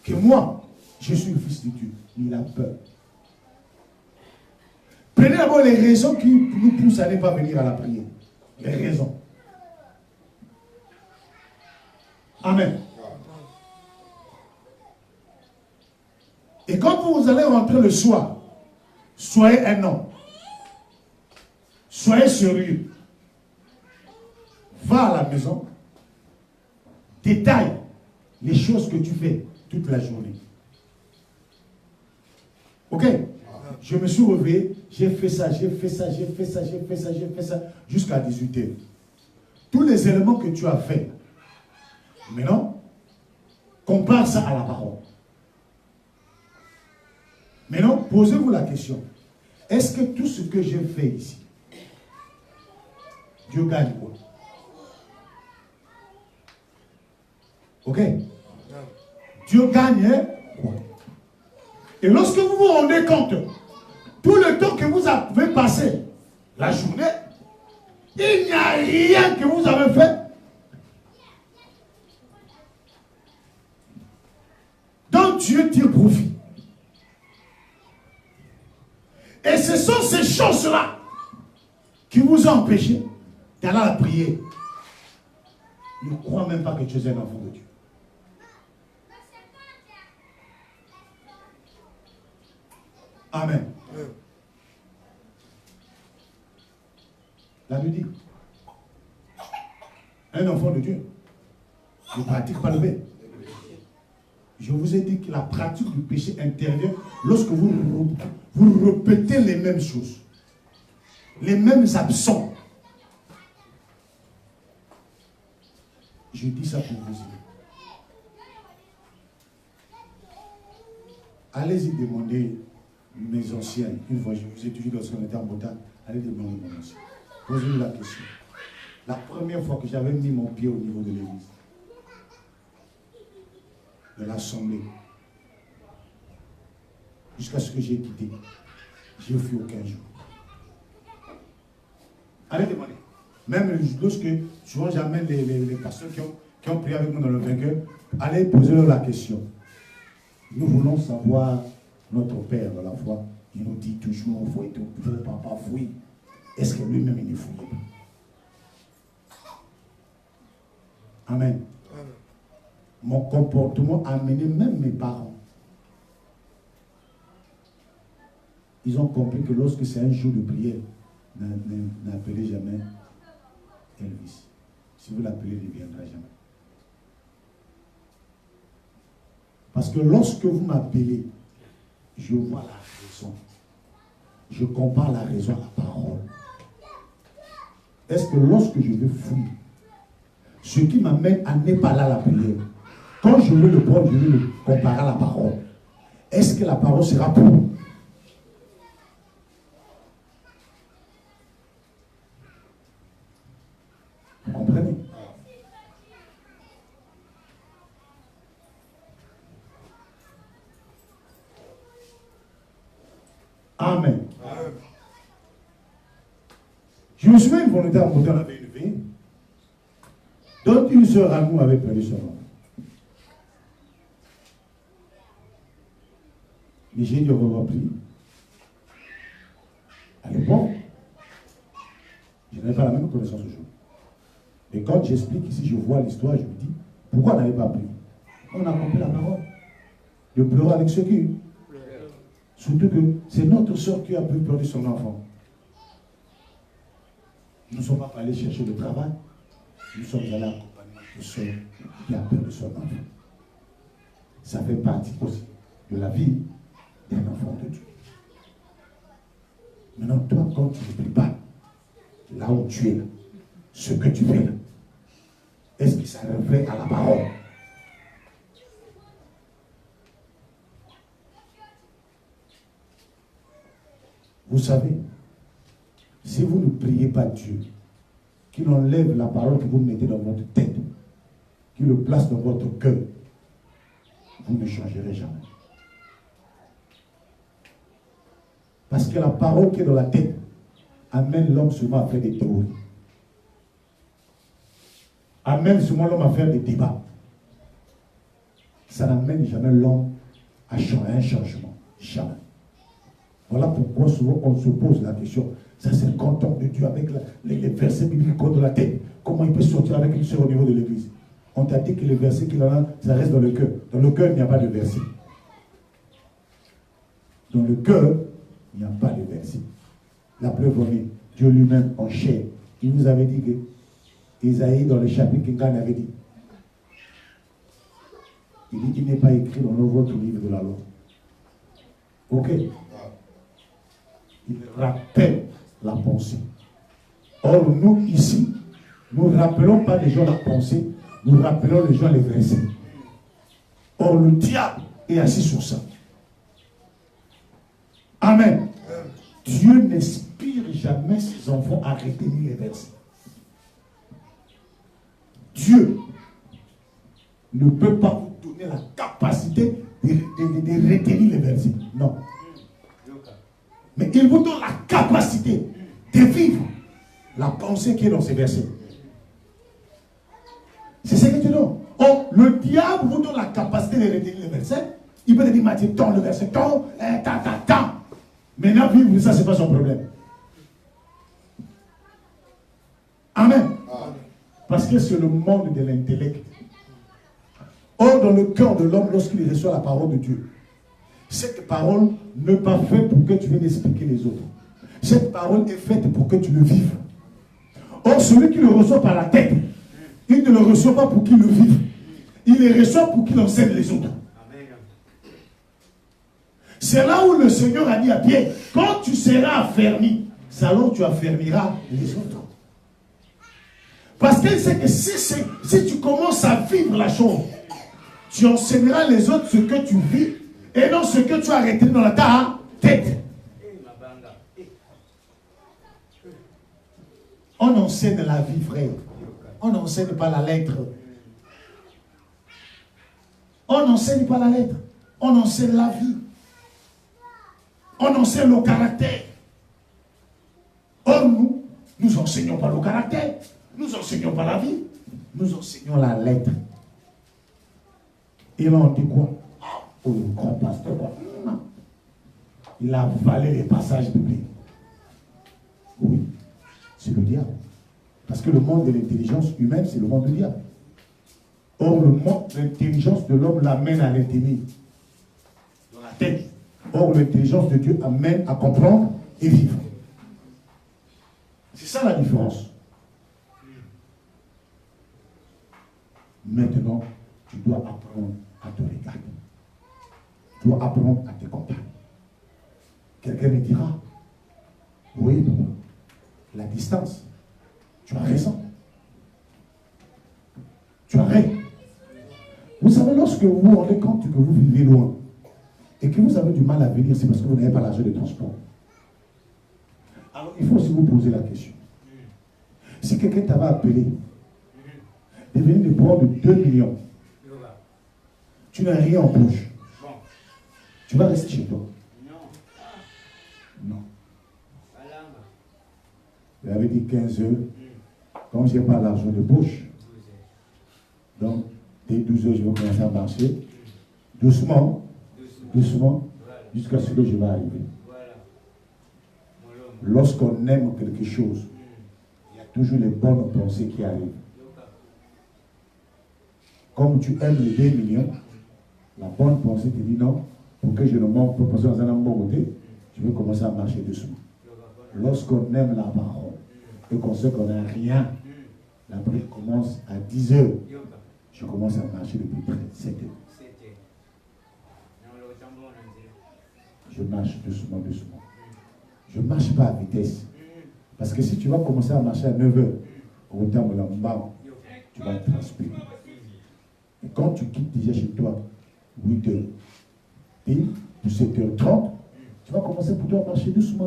que moi, je suis le fils de Dieu. Il a peur. Prenez d'abord les raisons qui nous poussent à ne pas venir à la prière. Les raisons. Amen. Et quand vous allez rentrer le soir, soyez un homme. Soyez sérieux. Va à la maison. Détaille les choses que tu fais toute la journée. Ok? Je me suis réveillé, j'ai fait ça, jusqu'à 18h. Tous les éléments que tu as fait. Maintenant, compare ça à la parole. Maintenant, posez-vous la question. Est-ce que tout ce que j'ai fait ici, Dieu gagne quoi? Ok? Dieu gagne quoi? Et lorsque vous vous rendez compte, tout le temps que vous avez passé, la journée, il n'y a rien que vous avez fait dont Dieu tire profit. Et ce sont ces choses-là qui vous ont empêché d'aller à la prière. Ne crois même pas que tu es un enfant de Dieu. Amen. La nudité. Un enfant de Dieu ne pratique pas le bien. Je vous ai dit que la pratique du péché intervient lorsque vous répétez les mêmes choses, les mêmes absents. Je dis ça pour vous aider. Allez-y demander mes anciens. Une fois, je vous ai toujours lorsqu'on était en Bretagne. Allez demander mes anciens. Posez-lui la question. La première fois que j'avais mis mon pied au niveau de l'église, de l'assemblée, jusqu'à ce que j'ai quitté, j'ai fui aucun jour. Allez demander. Même lorsque souvent j'amène les pasteurs qui ont prié avec moi dans le vainqueur, allez poser leur la question. Nous voulons savoir notre Père dans la foi. Il nous dit toujours, fouille tout, papa fouille. Est-ce que lui-même il est fouillé? Amen. Mon comportement a amené même mes parents. Ils ont compris que lorsque c'est un jour de prière, n'appelez jamais Elvis. Si vous l'appelez, il ne viendra jamais. Parce que lorsque vous m'appelez, je vois la raison. Je compare la raison à la parole. Est-ce que lorsque je vais fouiller, ce qui m'amène à ne pas là à la prière, quand je vais le prendre, je vais le comparer à la parole. Est-ce que la parole sera pour? Vous comprenez? Amen. Amen. Je me souviens une volonté à monter, on avait une vie. Donc une sœur à nous avait perdu son enfant. Mais j'ai dit, on va prier. À l'époque, je n'avais pas la même connaissance aujourd'hui. Et quand j'explique ici, je vois l'histoire, je me dis, pourquoi on n'avait pas prié? On a compris la parole. De pleurer avec ceux qui... Surtout que c'est notre soeur qui a pu perdre son enfant. Nous ne sommes pas allés chercher le travail. Nous sommes allés accompagner notre soeur qui a perdu son enfant. Ça fait partie aussi de la vie d'un enfant de Dieu. Maintenant, toi, quand tu ne pries pas, là où tu es là, ce que tu fais là, est-ce que ça reflète à la parole? Vous savez, si vous ne priez pas Dieu, qu'il enlève la parole que vous mettez dans votre tête, qu'il le place dans votre cœur, vous ne changerez jamais. Parce que la parole qui est dans la tête amène l'homme souvent à faire des théories. Amène souvent l'homme à faire des débats. Ça n'amène jamais l'homme à changer un changement. Jamais. Voilà pourquoi souvent on se pose la question. Ça c'est le canton de Dieu avec les versets bibliques dans la tête. Comment il peut sortir avec une sœur au niveau de l'église? On t'a dit que les versets qu'il en a, ça reste dans le cœur. Dans le cœur, il n'y a pas de verset. Dans le cœur, il n'y a pas de verset. La preuve en est, Dieu lui-même en chair. Il vous avait dit que Isaïe, dans le chapitre qu'Ingan avait dit, il dit qu'il n'est pas écrit dans votre livre de la loi. Ok. Il rappelle la pensée. Or, nous, ici, nous ne rappelons pas les gens la pensée, nous rappelons les gens les versets. Or, le diable est assis sur ça. Amen. Dieu n'inspire jamais ses enfants à retenir les versets. Dieu ne peut pas vous donner la capacité de retenir les versets. Non. Mais il vous donne la capacité de vivre la pensée qui est dans ces versets. C'est ce que tu donnes. Or, le diable vous donne la capacité de retenir les versets. Il peut te dire, Matthieu, tant le verset, tant, tant. Maintenant, vivre ça, ce n'est pas son problème. Amen. Parce que c'est le monde de l'intellect. Or, dans le cœur de l'homme, lorsqu'il reçoit la parole de Dieu, cette parole n'est pas faite pour que tu viennes expliquer les autres. Cette parole est faite pour que tu le vives. Or, celui qui le reçoit par la tête, il ne le reçoit pas pour qu'il le vive. Il le reçoit pour qu'il enseigne les autres. C'est là où le Seigneur a dit à Pierre, quand tu seras affermi, c'est alors que tu affermiras les autres. Parce qu'il sait que si tu commences à vivre la chose, tu enseigneras les autres ce que tu vis et non ce que tu as retenu dans ta tête. On enseigne la vie, frère. On n'enseigne pas la lettre. On n'enseigne pas la lettre. On enseigne la vie. On enseigne le caractère. Or, nous enseignons pas le caractère. Nous enseignons pas la vie. Nous enseignons la lettre. Et là, on dit quoi? Oh, le grand pasteur, quoi. Non. Il a avalé les passages bibliques. Oui, c'est le diable. Parce que le monde de l'intelligence humaine, c'est le monde du diable. Or, le monde, l'intelligence de l'homme l'amène à l'intérieur, dans la tête. Or, l'intelligence de Dieu amène à comprendre et vivre. C'est ça la différence. Maintenant, tu dois apprendre à te regarder. Tu dois apprendre à te comparer. Quelqu'un me dira, oui, la distance. Tu as raison. Tu as raison. Vous savez, lorsque vous vous rendez compte que vous vivez loin et que vous avez du mal à venir, c'est parce que vous n'avez pas l'argent de transport. Alors, il faut aussi vous poser la question. Si quelqu'un t'avait appelé de venir de prendre 2 millions, tu n'as rien en poche, tu vas rester chez toi. Non. Il avait dit 15 heures. Comme je n'ai pas l'argent de poche, donc dès 12 heures, je vais commencer à marcher. Doucement, jusqu'à ce que je vais arriver. Lorsqu'on aime quelque chose, il y a toujours les bonnes pensées qui arrivent. Comme tu aimes les 2 millions, la bonne pensée te dit non, pour que je ne manque pas parce que dans un bon côté, je vais commencer à marcher doucement. Lorsqu'on aime la parole et qu'on sait qu'on n'a rien, la prière commence à 10 heures. Je commence à marcher depuis 7 heures. Je marche doucement. Je ne marche pas à vitesse. Parce que si tu vas commencer à marcher à 9 heures, au temps de la mort, tu vas transpirer. Et quand tu quittes déjà chez toi, 8 heures, et 7h30, tu vas commencer pour toi à marcher doucement.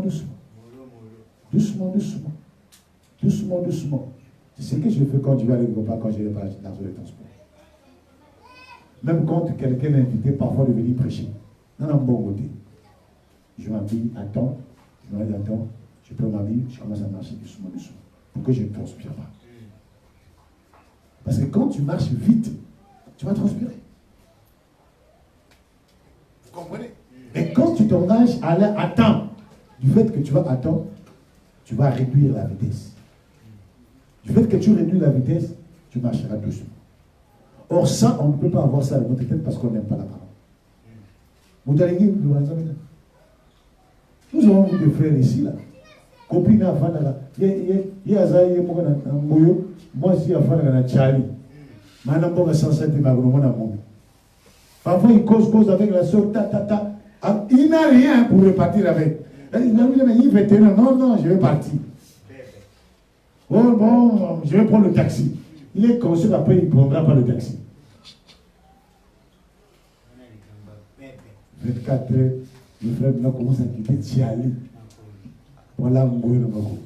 C'est ce que je fais quand je vais aller au repas, quand je n'ai pas l'argent de transport. Même quand quelqu'un m'a invité parfois de venir prêcher, dans un bon côté, je m'habille, attends, je prends ma Bible, je commence à marcher doucement, pour que je ne transpire pas. Parce que quand tu marches vite, tu vas transpirer. Vous comprenez? Et quand tu t'engages à aller attendre, du fait que tu vas attendre, tu vas réduire la vitesse. Du fait que tu réduis la vitesse, tu marcheras doucement. Or ça, on ne peut pas avoir ça dans notre tête parce qu'on n'aime pas la parole. Vous allez dire, nous avons vu des frères ici, là. Copine à Fandara. Moi aussi à Fandara, Charlie. Parfois, il cause avec la soeur, il n'a rien pour repartir avec. Non, je vais partir. Oh bon, je vais prendre le taxi. Il est conscient, après il ne prendra pas le taxi. 24 heures, le frère maintenant commence à quitter Tchiali. Voilà mon goût.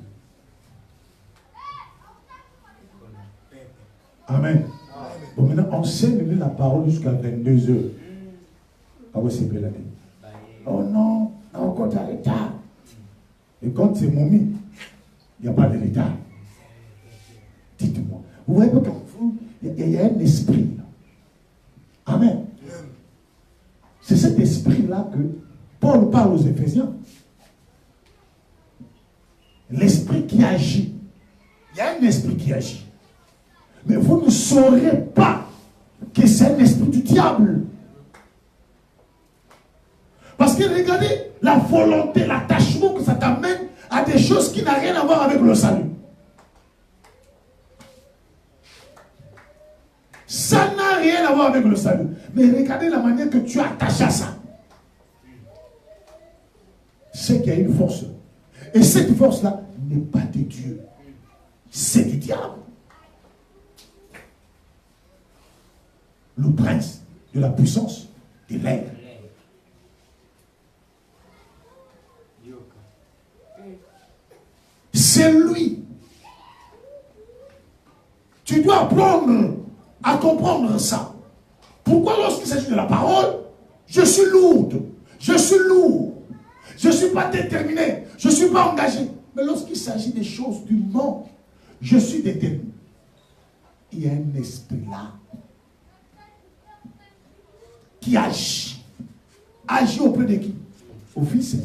Amen. Bon, maintenant, enseigne-lui la parole jusqu'à 22 heures. Ah oui, c'est belle. Oh non, encore de retard. Et quand c'est momie, il n'y a pas de retard. Dites-moi. Vous voyez que il y a un esprit. Amen. C'est cet esprit-là que Paul parle aux Éphésiens. L'esprit qui agit. Il y a un esprit qui agit. Mais vous ne saurez pas que c'est un esprit du diable. Parce que regardez la volonté, l'attachement que ça t'amène à des choses qui n'ont rien à voir avec le salut. Ça n'a rien à voir avec le salut. Mais regardez la manière que tu es attaché à ça. C'est qu'il y a une force. Et cette force-là n'est pas de Dieu. C'est du diable. Le prince de la puissance de l'air. C'est lui. Tu dois apprendre à comprendre ça. Pourquoi lorsqu'il s'agit de la parole, je suis lourde, je suis lourd, je ne suis pas déterminé, je ne suis pas engagé. Mais lorsqu'il s'agit des choses du monde, je suis déterminé. Il y a un esprit là qui agit. Agit auprès de qui? Au fils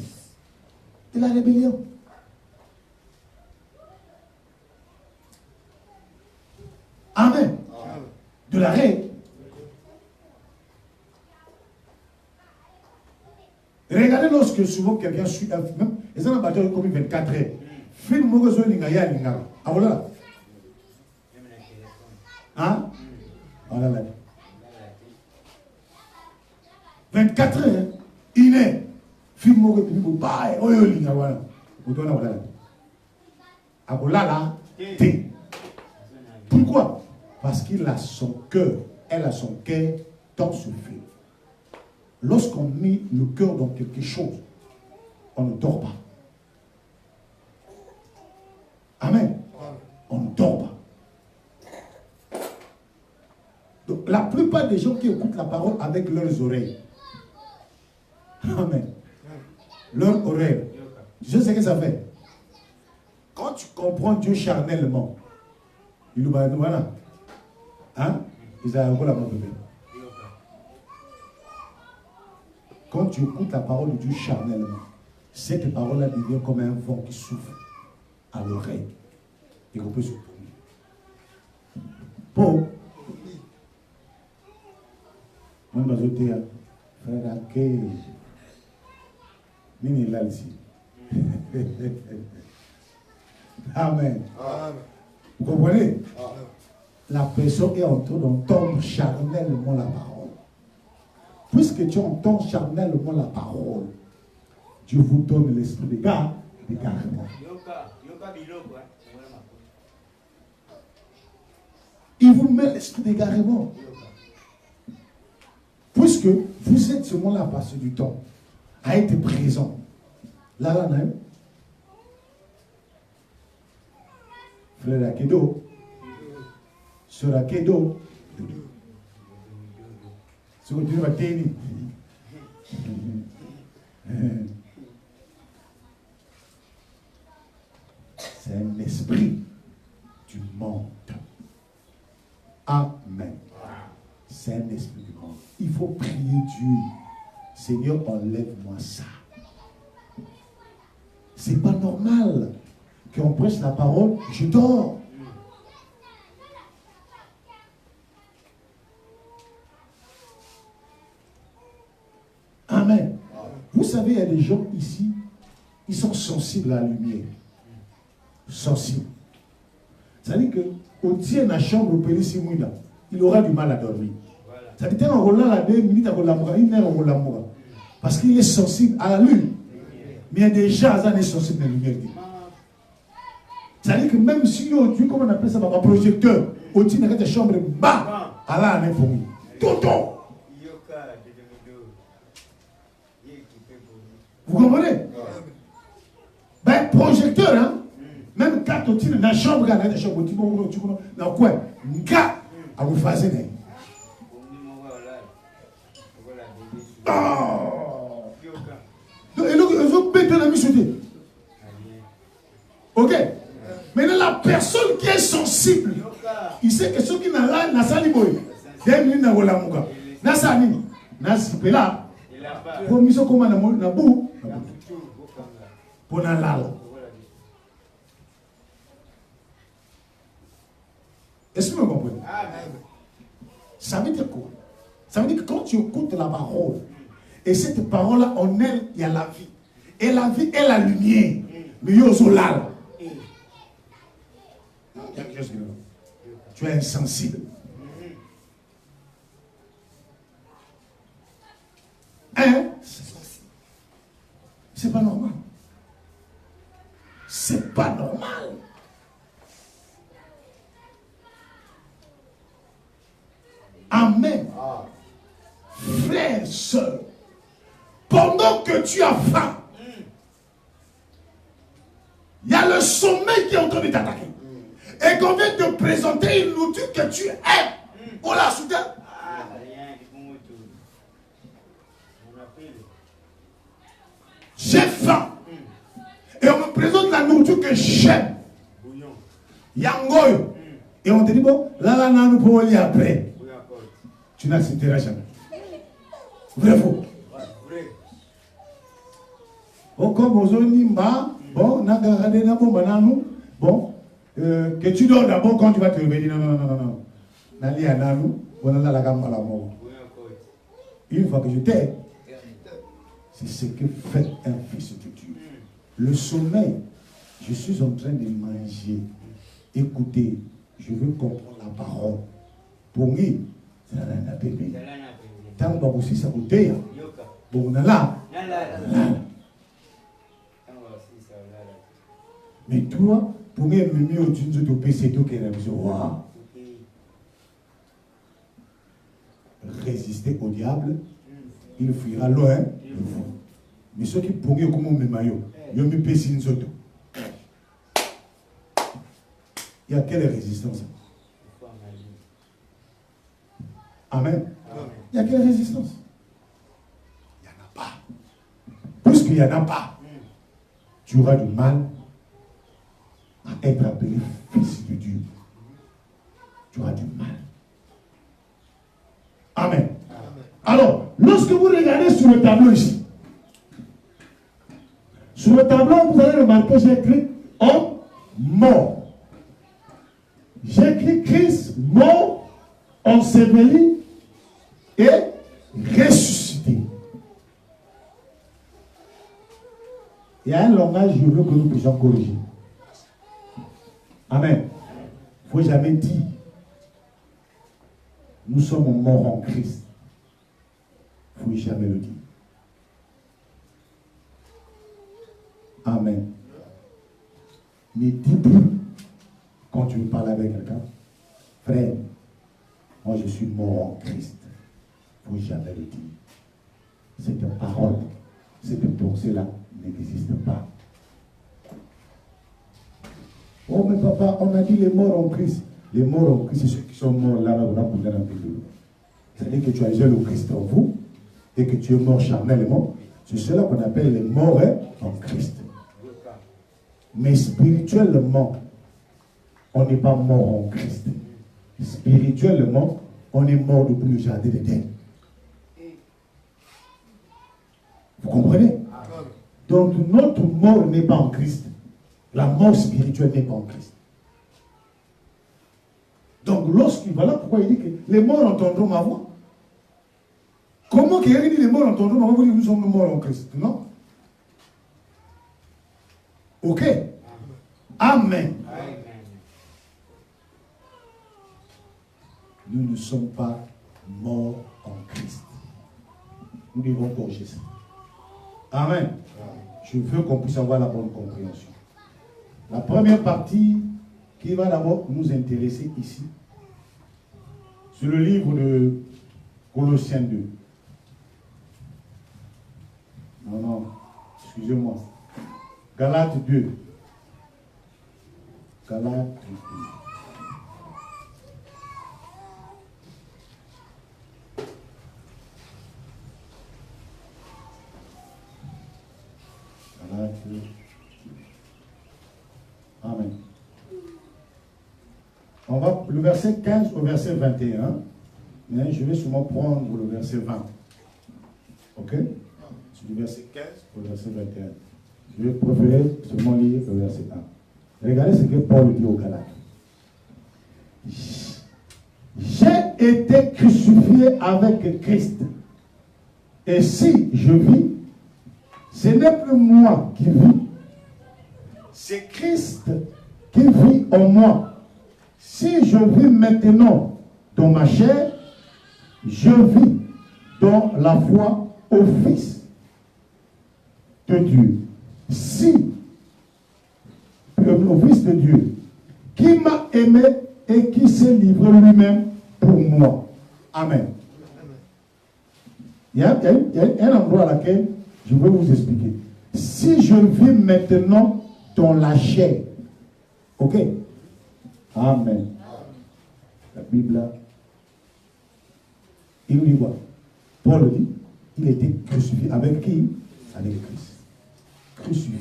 de la rébellion. Amen. De la règle. Regardez lorsque souvent quelqu'un suit un film, et ça n'a pas comme 24 heures. Film Mogozo Lingaya Lingara. Ah voilà. Hein? Voilà. 24 heures. Il est. Film Mogozo Lingaya. Oyo Lingara. Voilà. Voilà. Ah voilà là. T. Pourquoi? Parce qu'il a son cœur, elle a son cœur dans ce film. Lorsqu'on met le cœur dans quelque chose, on ne dort pas. Amen. On ne dort pas. Donc, la plupart des gens qui écoutent la parole avec leurs oreilles. Amen. Leurs oreilles. Tu sais ce que ça fait? Quand tu comprends Dieu charnellement, il nous va voilà. Hein? Ils ont encore la main bébé. Quand tu écoutes la parole de Dieu charnellement, cette parole-là devient comme un vent qui souffle à l'oreille et qu'on peut se tourner. Bon. Moi, je vais dire, frère Ake, Nini là ici. Amen. Vous comprenez? La personne est en train d'entendre charnellement la parole. Puisque tu entends charnellement la parole, Dieu vous donne l'esprit d'égarement. Il vous met l'esprit d'égarement. Puisque vous êtes seulement là à passer du temps, à être présent. Là, non. Frère Akedo, Sœur Akedo, ce que tu vas tenir. C'est un esprit du monde. Amen. C'est un esprit du monde. Il faut prier Dieu. Seigneur, enlève-moi ça. C'est pas normal qu'on prêche la parole, je dors. Amen. Vous savez, il y a des gens ici, ils sont sensibles à la lumière. Sensibles. C'est-à-dire que au tien la chambre, il aura du mal à dormir. C'est-à-dire qu'en roulant la 2 minutes, parce qu'il est sensible à la lune. Mais il y a des gens qui sont sensibles à la lumière. C'est-à-dire que même si tu, comment on appelle ça, un projecteur, au tien de la chambre, bah, à la année pour lui. Tonton. Vous comprenez? Ben, projecteur, hein? Même quand tu es dans la chambre, dans la chambre, tu dans quoi? À vous faire. Et donc, ils ont pété la mission. Ok? Maintenant, la personne qui est sensible, il sait que ceux qui n'ont pas n'a pas des minutes n'a pas n'a pas n'a pas pour mission comme na bou pour na lala. Est-ce que vous comprenez? Ça veut dire quoi? Ça veut dire que quand tu écoutes la parole, et cette parole-là, en elle, il y a la vie. Et la vie est la lumière. Mais il y a aussi l'âme. Tu es insensible. Hein? C'est pas normal. C'est pas normal. Amen. Frère, sœur, pendant que tu as faim, il y a le sommeil qui est en train de t'attaquer. Et qu'on vient te présenter une nourriture que tu aimes. Oh là, soudain. J'ai faim. Et on me présente la nourriture que j'aime. Yangoyo. Et on te dit, bon, là, nous pouvons aller après. Tu n'accepteras jamais. Vrai ou faux? Bon, comme Ozonimba, bon, bon, que tu dors d'abord quand tu vas te réveiller. Non. Une fois que je t'aide, c'est ce que fait un fils de Dieu. Le sommeil, je suis en train de manger. Écoutez, je veux comprendre la parole. Pour moi, c'est la bébé. Tant que aussi ça vous dit, bon, là. Mais toi, pour moi, me mis au-dessus de PC, tout qui est là, résister au diable, il fuira loin de vous. Mais ceux qui pourraient comme on me maillot, ils ont mis PC une autre. Il y a quelle résistance? Amen. Il y a quelle résistance? Il n'y en a pas. Puisqu'il n'y en a pas, tu auras du mal à être appelé fils de Dieu. Tu auras du mal. Amen. Alors, lorsque vous regardez sur le tableau ici, sur le tableau, vous allez remarquer, j'ai écrit homme mort. J'ai écrit Christ mort, enseveli et ressuscité. Il y a un langage, je veux que nous puissions corriger. Amen. Il ne faut jamais dire nous sommes morts en Christ. Il ne faut jamais le dire. Amen. Mais dis plus quand tu veux parler avec quelqu'un, frère, moi je suis mort en Christ. Il ne faut jamais le dire. Cette parole, cette pensée-là n'existe pas. Oh mais papa, on a dit les morts en Christ. Les morts en Christ, c'est ceux qui sont morts là, c'est-à-dire que tu as le Christ en vous et que tu es mort charnellement. C'est cela qu'on appelle les morts en Christ. Mais spirituellement, on n'est pas mort en Christ. Spirituellement, on est mort depuis le jardin d'Éden. Vous comprenez? Donc notre mort n'est pas en Christ. La mort spirituelle n'est pas en Christ. Donc lorsqu'il voilà pourquoi il dit que les morts entendront ma voix. Comment qu'il dit les morts entendront ma voix? Vous dites nous sommes morts en Christ. Non? Ok. Amen. Nous ne sommes pas morts en Christ. Nous devons corriger ça. Amen. Je veux qu'on puisse avoir la bonne compréhension. La première partie qui va d'abord nous intéresser ici, c'est le livre de Colossiens 2. Non, excusez-moi. Galates 2. Galates 2. Amen. On va le verset 15 au verset 21. Mais je vais sûrement prendre le verset 20. Ok? C'est du verset 15 au verset 21. Je vais préférer seulement lire le verset 1. Regardez ce que Paul dit aux Galates. J'ai été crucifié avec Christ. Et si je vis, ce n'est plus moi qui vis, c'est Christ qui vit en moi. Si je vis maintenant dans ma chair, je vis dans la foi au Fils de Dieu. Si, au Fils de Dieu, qui m'a aimé et qui s'est livré lui-même pour moi. Amen. Il y a un endroit à laquelle je vais vous expliquer. Si je vis maintenant dans la chair, ok? Amen. La Bible, là, il nous dit quoi? Paul dit, il était crucifié. Avec qui? Avec Christ. Crucifié.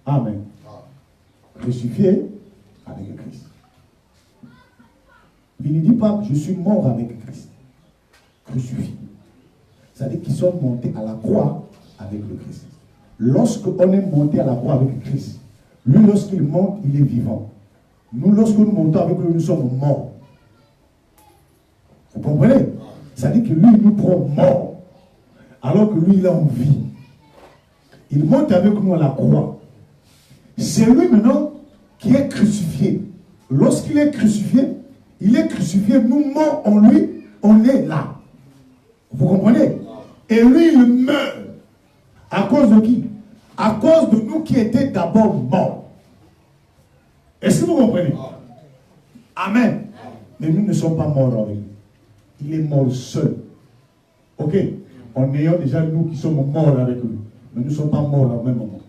Amen. Crucifié avec Christ. Il ne dit pas je suis mort avec Christ. Crucifié. C'est-à-dire qu'ils sont montés à la croix avec le Christ. Lorsqu'on est monté à la croix avec Christ, lui, lorsqu'il monte, il est vivant. Nous, lorsque nous montons avec lui, nous sommes morts. Vous comprenez? C'est-à-dire que lui, il nous prend mort, alors que lui, il est en vie. Il monte avec nous à la croix. C'est lui maintenant qui est crucifié. Lorsqu'il est crucifié, nous morts en lui, on est là. Vous comprenez? Et lui, il meurt. À cause de qui? À cause de nous qui étaient d'abord morts. Est-ce que vous comprenez? Amen. Mais nous ne sommes pas morts avec lui. Il est mort seul. Ok? En ayant déjà nous qui sommes morts avec lui. Mais nous ne sommes pas morts au même moment.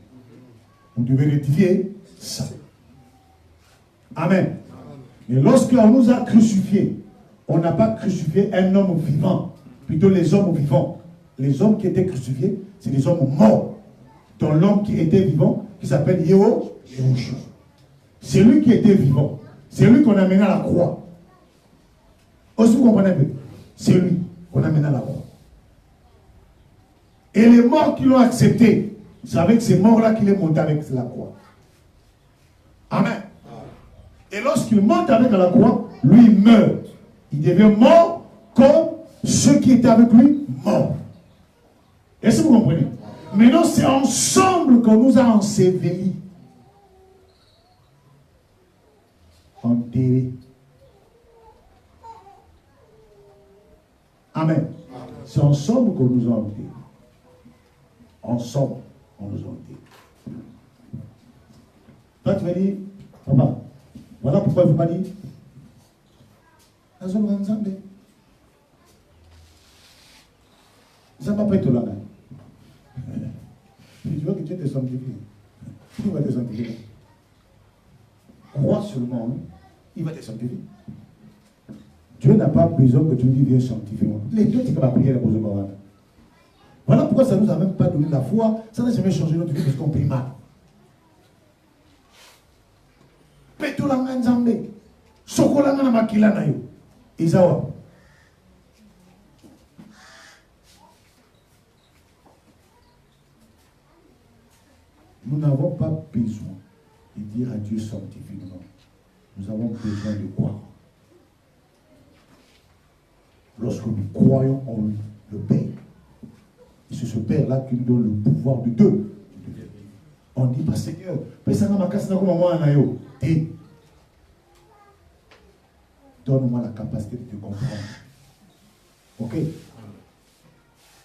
Vous devez rectifier ça. Amen. Mais lorsqu'on nous a crucifiés, on n'a pas crucifié un homme vivant. Plutôt les hommes vivants. Les hommes qui étaient crucifiés, c'est des hommes morts. Dans l'homme qui était vivant, qui s'appelle Yahushua. C'est lui qui était vivant. C'est lui qu'on a mené à la croix. Aussi, vous comprenez un peu? C'est lui qu'on a mené à la croix. Et les morts qui l'ont accepté, c'est avec ces morts-là qu'il est monté avec la croix. Amen. Et lorsqu'il monte avec la croix, lui il meurt. Il devient mort comme ceux qui étaient avec lui morts. Est-ce que vous comprenez? Maintenant, c'est ensemble qu'on nous a ensevelis. Enterrés. Amen. C'est ensemble qu'on nous a enterrés. Ensemble, on nous a enterrés. Toi, tu vas dire, papa, voilà pourquoi il ne faut pas dire. La zone Nzambe. Nzambe n'a pas été là. Tu vois que tu es sanctifié. Il va te sanctifier. Crois seulement en lui, il va te sanctifier. Dieu n'a pas besoin que tu lui viens sanctifier. Les deux, tu vas prier la pose de Bawana. Voilà pourquoi ça ne nous a même pas donné la foi. Ça n'a jamais changé notre vie parce qu'on prie mal. Petulanga Nzambe. Sokolanga na makila na yo. Isawa. Nous n'avons pas besoin de dire à Dieu sanctifie-nous. Nous avons besoin de croire. Lorsque nous croyons en lui, le Père, et c'est ce Père-là qui nous donne le pouvoir de Dieu. On dit, bah, Seigneur, donne-moi la capacité de te comprendre. Ok?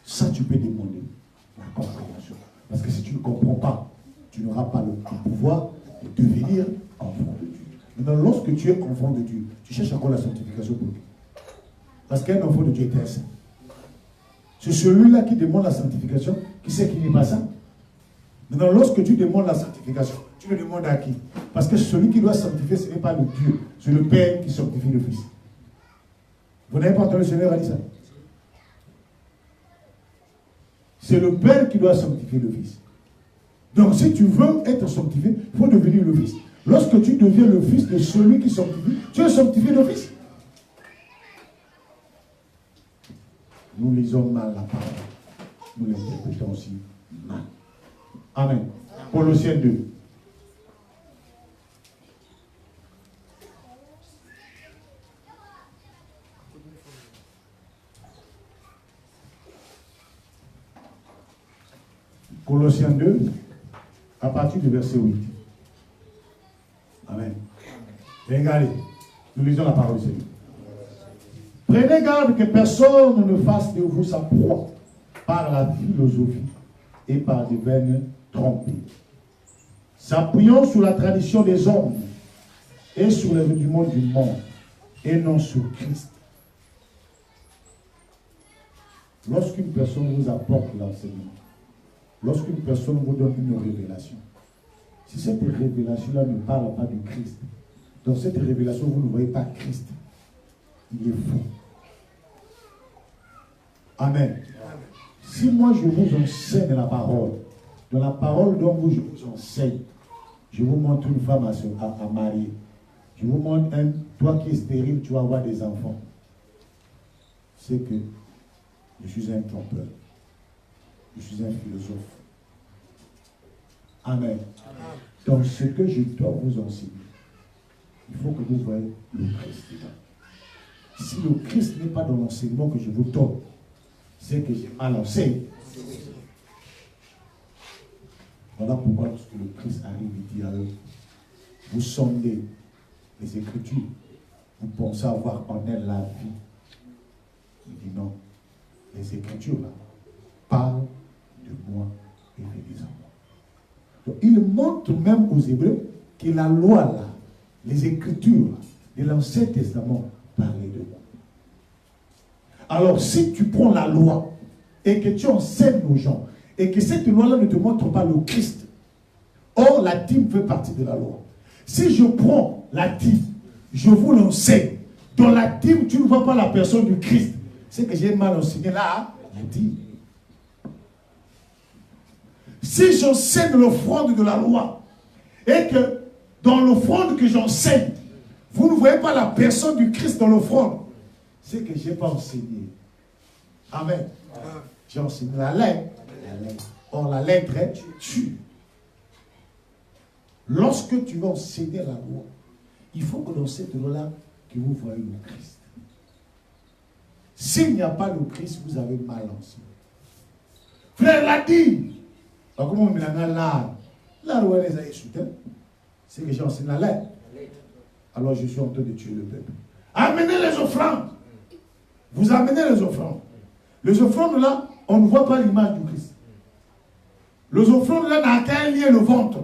Ça, tu peux demander la compréhension. Parce que si tu ne comprends pas, tu n'auras pas le pouvoir de devenir enfant de Dieu. Maintenant, lorsque tu es enfant de Dieu, tu cherches encore la sanctification pour lui. Parce qu'un enfant de Dieu est saint. C'est celui-là qui demande la sanctification, qui sait qu'il n'est pas saint. Maintenant, lorsque tu demandes la sanctification, tu le demandes à qui? Parce que celui qui doit sanctifier, ce n'est pas le Dieu, c'est le Père qui sanctifie le Fils. Vous n'avez pas entendu le Seigneur a dit ça? C'est le Père qui doit sanctifier le Fils. Donc, si tu veux être sanctifié, il faut devenir le Fils. Lorsque tu deviens le Fils de celui qui sanctifie, tu es sanctifié le Fils. Nous lisons mal la parole. Nous l'interprétons aussi mal. Amen. Colossiens 2. Colossiens 2, à partir du verset 8. Amen. Regardez, nous lisons la parole du Seigneur. Prenez garde que personne ne fasse de vous sa proie par la philosophie et par des vaines trompées. S'appuyant sur la tradition des hommes et sur les rudiments du monde et non sur Christ. Lorsqu'une personne vous apporte l'enseignement, lorsqu'une personne vous donne une révélation, si cette révélation-là ne parle pas du Christ, dans cette révélation, vous ne voyez pas Christ, il est faux. Amen. Si moi je vous enseigne la parole, dans la parole dont je vous enseigne, je vous montre une femme à marier, je vous montre toi qui es stérile, tu vas avoir des enfants. C'est que je suis un trompeur. Je suis un philosophe. Amen. Dans ce que je dois vous enseigner, il faut que vous voyez le Christ dedans. Si le Christ n'est pas dans l'enseignement que je vous donne, c'est que j'ai mal enseigné. Voilà pourquoi lorsque le Christ arrive, il dit à eux, vous sondez les Écritures, vous pensez avoir en elles la vie. Il dit non, les Écritures là parlent de moi et des hommes. Donc il montre même aux Hébreux que la loi là, les Écritures là, de l'Ancien Testament parlaient de moi. Alors si tu prends la loi et que tu enseignes aux gens et que cette loi-là ne te montre pas le Christ, or la dîme fait partie de la loi. Si je prends la dîme, je vous l'enseigne, dans la dîme tu ne vois pas la personne du Christ, c'est que j'ai mal enseigné là, la dîme. Si j'enseigne l'offrande de la loi et que dans l'offrande que j'enseigne, vous ne voyez pas la personne du Christ dans l'offrande, c'est que je n'ai pas enseigné. Amen. J'ai enseigné la lettre. Or, la lettre est tue. Lorsque tu vas enseigner la loi, il faut que dans cette loi-là, que vous voyez le Christ. S'il n'y a pas le Christ, vous avez mal enseigné. Frère l'a dit. Comment on me l'a là? La loi les a insultés. C'est que j'ai enseigné la lettre. Alors je suis en train de tuer le peuple. Amenez les offrandes. Vous amenez les offrandes. Les offrandes là, on ne voit pas l'image du Christ. Les offrandes là n'a qu'un lien le ventre.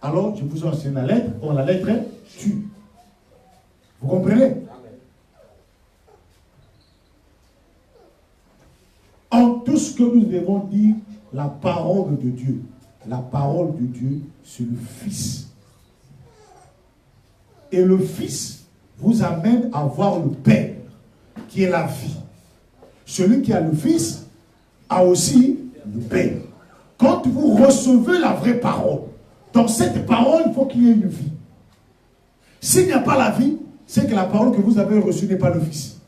Alors je vous enseigne la lettre. Or la lettre est tue. Vous comprenez? En tout ce que nous devons dire, la parole de Dieu. La parole de Dieu, c'est le Fils. Et le Fils vous amène à voir le Père, qui est la vie. Celui qui a le Fils a aussi le Père. Quand vous recevez la vraie parole, dans cette parole, il faut qu'il y ait une vie. S'il n'y a pas la vie, c'est que la parole que vous avez reçue n'est pas le Fils.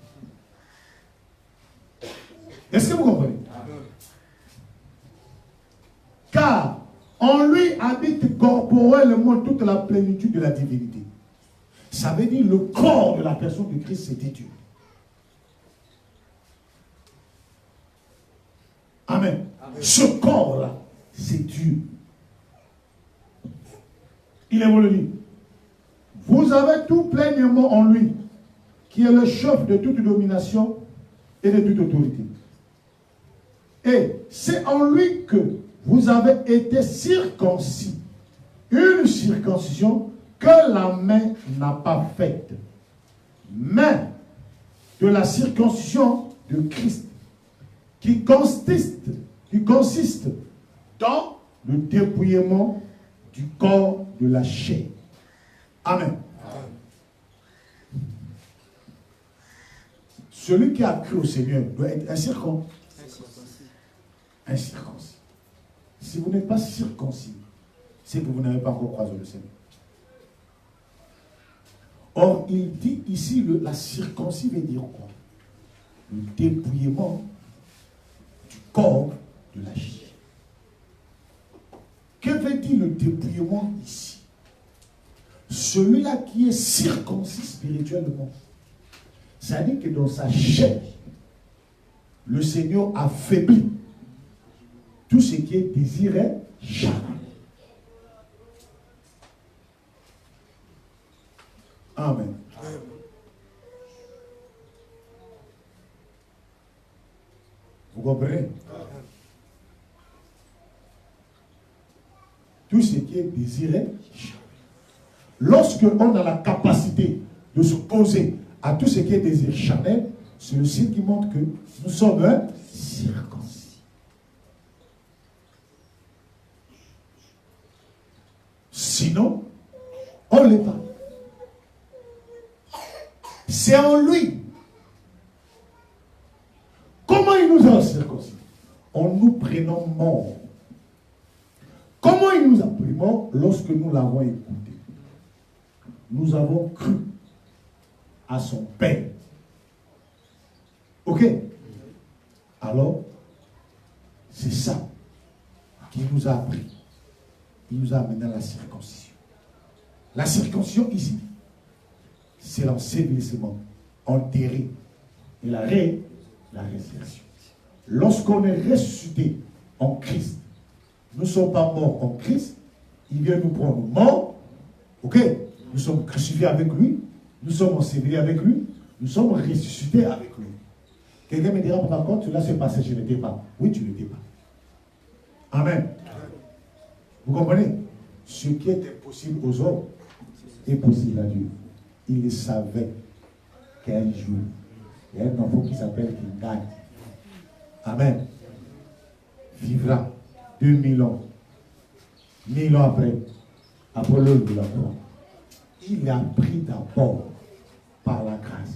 Est-ce que vous comprenez? Car en lui habite corporellement toute la plénitude de la divinité. Ça veut dire le corps de la personne de Christ, c'était Dieu. Amen. Amen. Ce corps-là, c'est Dieu. Il est bon le dire. Vous avez tout pleinement en lui, qui est le chef de toute domination et de toute autorité. Et c'est en lui que vous avez été circoncis. Une circoncision que la main n'a pas faite. Mais de la circoncision de Christ, qui consiste dans le dépouillement du corps de la chair. Amen. Celui qui a cru au Seigneur doit être un circoncis. Un circoncis. Si vous n'êtes pas circoncis, c'est que vous n'avez pas encore croisé le Seigneur. Or, il dit ici, la circoncis veut dire quoi? Le dépouillement du corps de la chair. Que veut dire le dépouillement ici? Celui-là qui est circoncis spirituellement, ça dit que dans sa chair, le Seigneur affaiblit tout ce qui est désiré charnel. Amen. comprenez? Tout ce qui est désiré, lorsque on a la capacité de se poser à tout ce qui est désir charnel, c'est le signe qui montre que nous sommes circoncis. Sinon, on ne l'est pas. C'est en lui. Comment il nous a circoncis? En nous prenant mort. Comment il nous a pris mort? Lorsque nous l'avons écouté. Nous avons cru à son Père. Ok? Alors, c'est ça qui nous a appris. Il nous a amené à la circoncision. La circoncision ici, c'est l'ensevelissement, enterré, et la résurrection. Lorsqu'on est ressuscité en Christ, nous ne sommes pas morts en Christ, il vient nous prendre morts, ok? Nous sommes crucifiés avec lui, nous sommes ensevelis avec lui, nous sommes ressuscités avec lui. Quelqu'un me dira, par contre, là c'est passé, je n'étais pas. Oui, tu n'étais pas. Amen. Vous comprenez? Ce qui est impossible aux hommes est possible à Dieu. Il le savait qu'un jour, il y a un enfant qui s'appelle Kingai. Amen. Vivra 2000 ans. 1000 ans après l'œuvre de la croix. Il a pris d'abord par la grâce.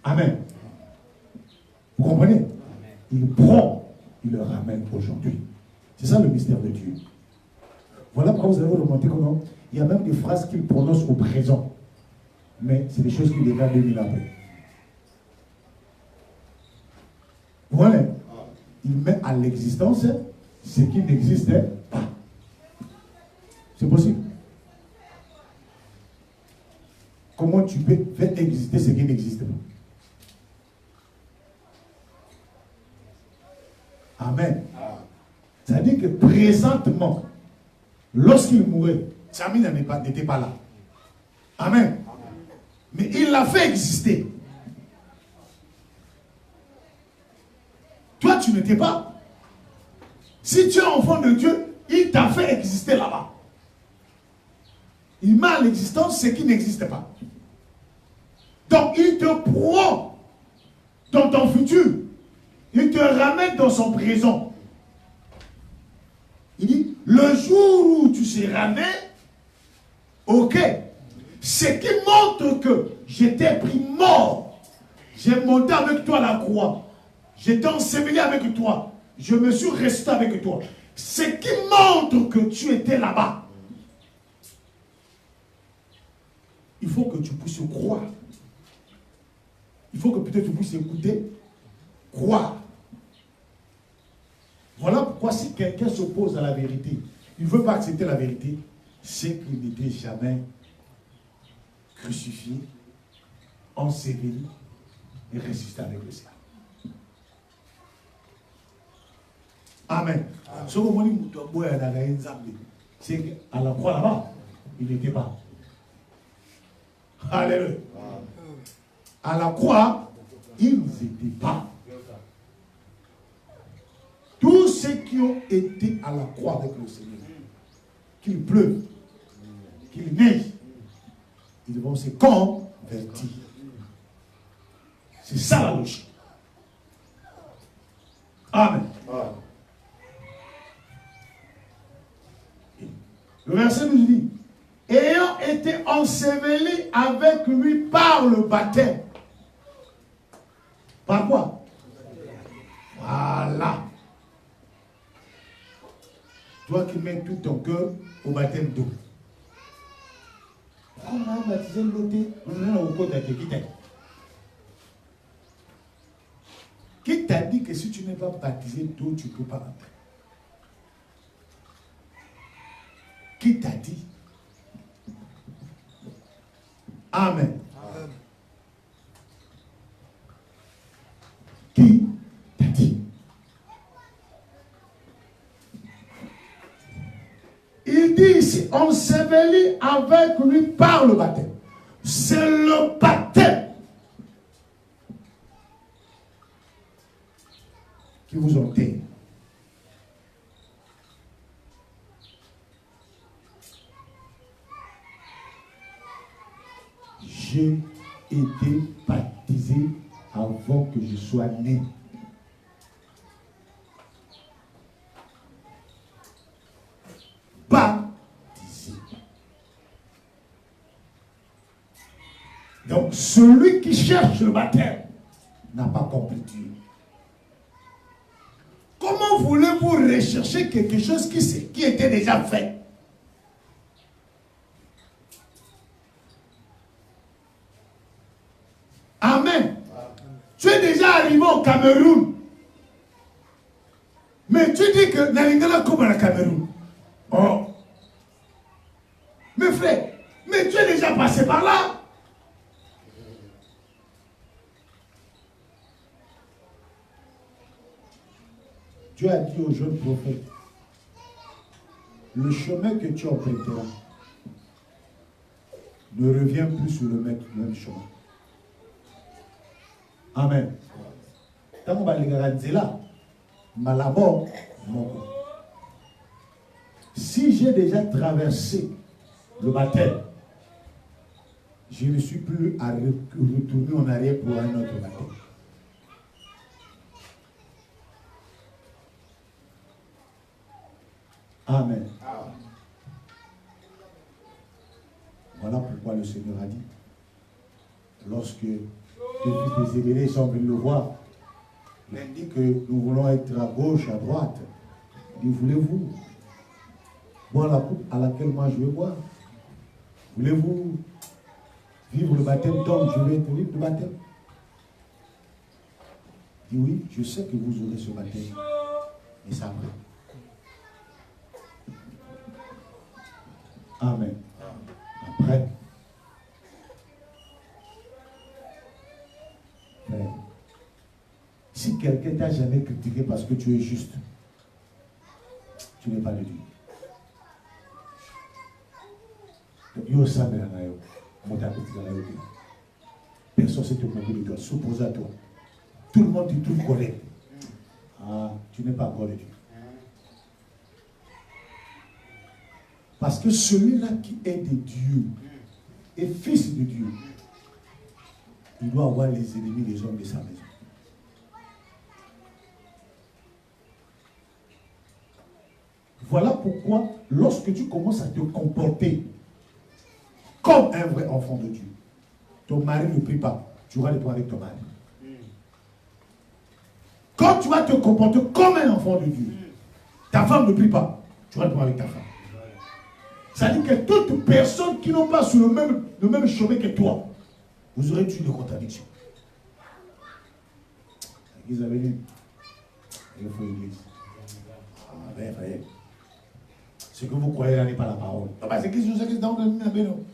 Amen. Vous comprenez? Il prend, il le ramène aujourd'hui. C'est ça le mystère de Dieu. Voilà pourquoi vous avez remonté comment il y a même des phrases qu'il prononce au présent. Mais c'est des choses qu'il déclare 2000 après. Voilà. Il met à l'existence ce qui n'existait pas. C'est possible. Comment tu peux faire exister ce qui n'existe pas? Amen. Ça veut dire que présentement, lorsqu'il mourait, Sami n'était pas là. Amen. Mais il l'a fait exister. Toi, tu n'étais pas. Si tu es enfant de Dieu, il t'a fait exister là-bas. Il met à l'existence ce qui n'existe pas. Donc, il te prend dans ton futur. Il te ramène dans son présent. Il dit, le jour où tu seras né, ok, ce qui montre que j'étais pris mort, j'ai monté avec toi à la croix, j'étais enseveli avec toi, je me suis resté avec toi. Ce qui montre que tu étais là-bas. Il faut que tu puisses croire. Il faut que peut-être tu puisses écouter, croire. Voilà pourquoi si quelqu'un s'oppose à la vérité, il ne veut pas accepter la vérité, c'est qu'il n'était jamais crucifié, enseveli et ressuscité avec le Seigneur. Amen. Ce c'est qu'à la croix là-bas, il n'était pas. Alléluia. À la croix, ils n'étaient pas. Tous ceux qui ont été à la croix avec le Seigneur, qu'il pleuve, qu'il neige, ils vont se convertir. C'est ça la logique. Amen. Le verset nous dit, ayant été enseveli avec lui par le baptême. Par quoi? Voilà. Toi qui mets tout ton cœur au baptême d'eau. On a baptisé l'autre, on a au côté de qui t'a dit? Qui t'a dit que si tu n'es pas baptisé d'eau, tu ne peux pas entrer? Qui t'a dit? Amen. Amen. Qui t'a dit? Il dit ici, enseveli avec lui par le baptême. C'est le baptême qui qui vous enterre. J'ai été baptisé avant que je sois né. Baptisé. Donc, celui qui cherche le baptême n'a pas compris Dieu. Comment voulez-vous rechercher quelque chose qui était déjà fait? Amen. Tu es déjà arrivé au Cameroun. Mais tu dis que Nalingala comme au Cameroun. Oh. Mes frères, mais tu es déjà passé par là. Dieu a dit aux jeunes prophètes, le chemin que tu emprunteras ne revient plus sur le même chemin. Amen. Tant qu'on va dire là, malabo, si j'ai déjà traversé le baptême, je ne suis plus à retourner en arrière pour un autre baptême. Amen. Voilà pourquoi le Seigneur a dit, lorsque les fils des Zébédée sont venus le voir, il a dit que nous voulons être à gauche, à droite. Il dit, voulez-vous boire la coupe à laquelle moi je vais boire? Voulez-vous vivre le baptême d'homme? Je vais être libre de baptême. Il dit, oui, je sais que vous aurez ce baptême, mais ça après. Amen. Après, frère, si quelqu'un t'a jamais critiqué parce que tu es juste, tu n'es pas de Dieu. Personne ne s'est occupé de toi, s'oppose à toi. Tout le monde te trouve correct. Ah, tu n'es pas encore de Dieu. Parce que celui-là qui est de Dieu est fils de Dieu, il doit avoir les ennemis des hommes de sa maison. Voilà pourquoi, lorsque tu commences à te comporter comme un vrai enfant de Dieu, ton mari ne prie pas, tu auras les points avec ton mari. Quand tu vas te comporter comme un enfant de Dieu, ta femme ne prie pas, tu auras les points avec ta femme. C'est-à-dire que toutes personnes qui n'ont pas sur le même chemin que toi, vous aurez eu une contradiction. L'église avait dit, il faut l'église. Ah ben, frère, ce que vous croyez là n'est pas la parole. C'est que je sais que c'est dans le nom.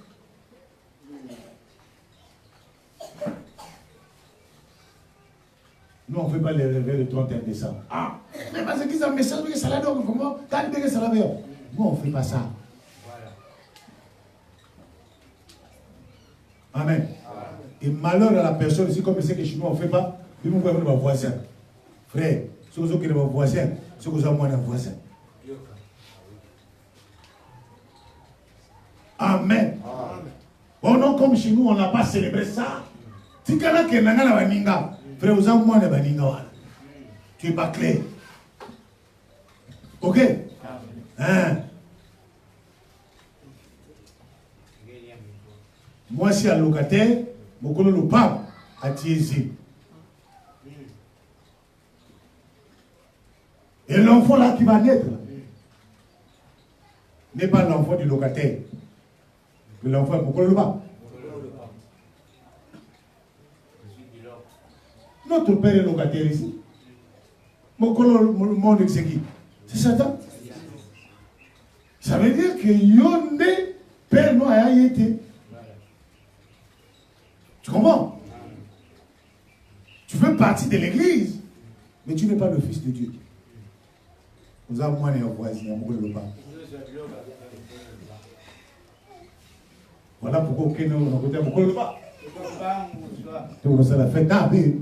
Nous, on ne fait pas les réveils le 31 décembre. Ah, mais parce qu'ils ont un message que ça l'a donné. Comment? Quand ils ça l'a donné. Nous, on ne fait pas ça. Amen. Et malheur à la personne ici, comme c'est que chez nous, on ne fait pas. Ils vont voir nos voisins. Frère, ceux qui sont nos voisins, ceux qui sont moins voisins. Amen. Bon, non, comme chez nous, on n'a pas célébré ça. Si quelqu'un qui est dans la baninga, frère, vous avez moins de baninga. Tu n'es pas clair. Ok? Hein? Moi, si un locataire, je connais le pape à Tiézi. Et l'enfant là qui va naître n'est pas l'enfant du locataire. L'enfant, vous connaissez le pape. Notre père est locataire ici. Mon monde c'est qui? C'est Satan. Ça veut dire que Yonde, père noir a été. Tu comprends? Tu fais partie de l'église, mais tu n'es pas le fils de Dieu. Nous avons moins de voisins, on ne le pas. Voilà pourquoi aucun de nos côtés, on ne le pas. Tu vois, ça la fait taper.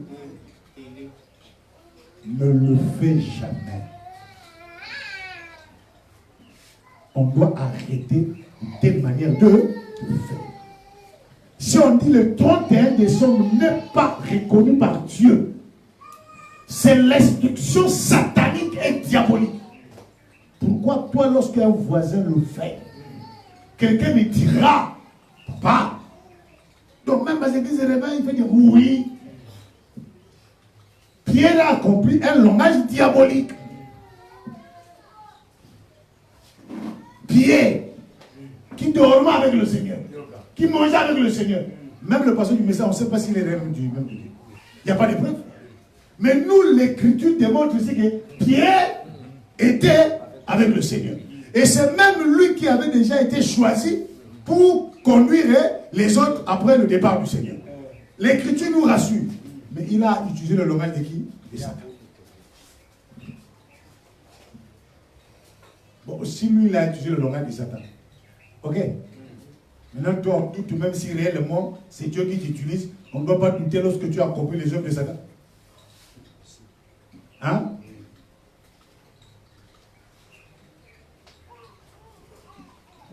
ne le fait jamais. On doit arrêter telle manière de faire. Si on dit le 31 décembre n'est pas reconnu par Dieu, c'est l'instruction satanique et diabolique. Pourquoi toi, lorsqu'un voisin le fait, quelqu'un me dira, papa, donc même à l'église réveil, il fait dire oui. Pierre a accompli un langage diabolique. Pierre, qui dormait avec le Seigneur, qui mangeait avec le Seigneur. Même le pasteur du message, on ne sait pas s'il est même du même Dieu. Il n'y a pas de preuve. Mais nous, l'écriture démontre ici que Pierre était avec le Seigneur. Et c'est même lui qui avait déjà été choisi pour conduire les autres après le départ du Seigneur. L'écriture nous rassure. Mais il a utilisé le langage de qui? De Satan. Bon, si lui, il a utilisé le langage de Satan. Ok. Maintenant, toi, on doute, même si réellement, c'est Dieu qui t'utilise, on ne doit pas douter lorsque tu as compris les œuvres de Satan. Hein?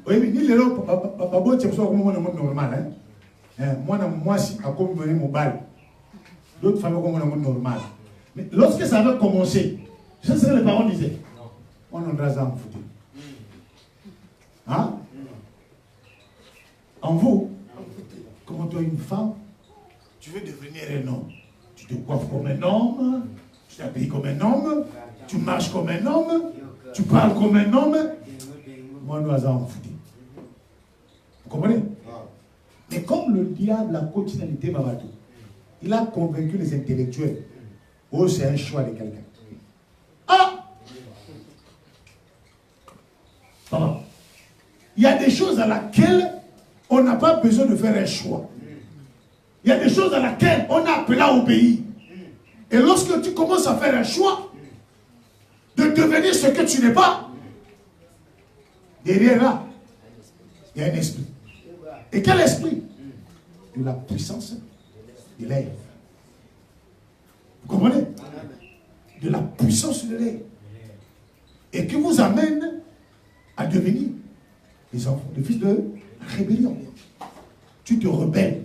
Oui, mais il est là, papa, c'est pour moi, le normal. Moi, si, à quoi me mon bal. D'autres familles comme le monde normal. Mais lorsque ça va commencer, je sais ce que les parents disaient. On en a ça en foutu. Hein? En vous, comment tu es une femme, tu veux devenir un homme. Tu te coiffes comme un homme, tu t'habilles comme un homme, tu marches comme un homme, tu parles comme un homme. Moi, nous avons foutu. Vous comprenez? Mais comme le diable a continuité Mamadou, il a convaincu les intellectuels. Oh, c'est un choix de quelqu'un. Ah! Pardon. Il y a des choses à laquelle on n'a pas besoin de faire un choix. Il y a des choses à laquelle on a appelé à obéir. Et lorsque tu commences à faire un choix de devenir ce que tu n'es pas, derrière là, il y a un esprit. Et quel esprit? De la puissance de l'air. Vous comprenez? De la puissance de l'air. Et qui vous amène à devenir les enfants, les fils de rébellion. Tu te rebelles.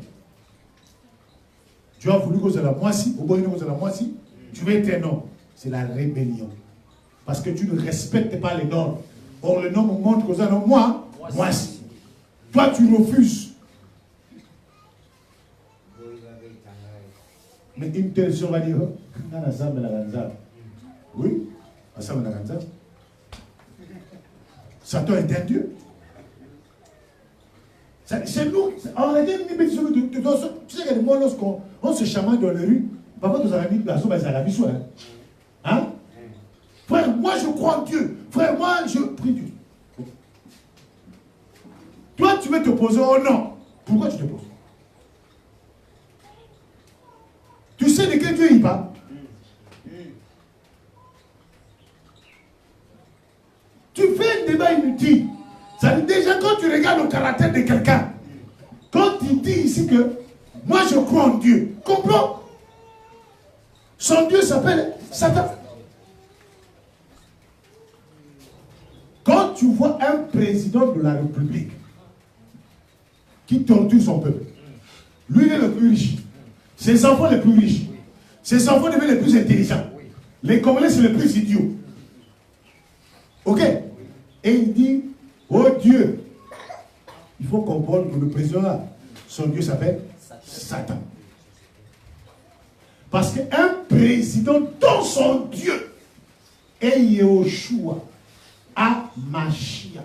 Tu as voulu cause de la moissie, au bout de la moissie, tu veux être un homme. C'est la rébellion. Parce que tu ne respectes pas les normes. Or, les normes montrent que ça, non, moi, moissie. Toi, tu refuses. Mais une telle chose va dire, oui, Satan est un Dieu. C'est nous. En réalité, tu sais que moi, lorsqu'on se chamaille dans les rues, parfois nous avons mis la somme à Zarabi. Hein? Frère, moi je crois en Dieu. Frère, moi je prie Dieu. Toi, tu veux te poser au nom. Pourquoi tu te poses? Tu sais de quel Dieu il parle? Tu fais un débat inutile. Ça veut dire déjà quand tu regardes le caractère de quelqu'un, quand il dit ici que moi je crois en Dieu, comprends? Son Dieu s'appelle Satan. Quand tu vois un président de la République qui torture son peuple, lui il est le plus riche, ses enfants les plus riches, ses enfants deviennent les plus intelligents, les Congolais sont les plus idiots. Ok? Et il dit, oh Dieu, il faut comprendre que le président, son Dieu s'appelle Satan. Parce qu'un président dont son Dieu est Yehoshua, Mashiach.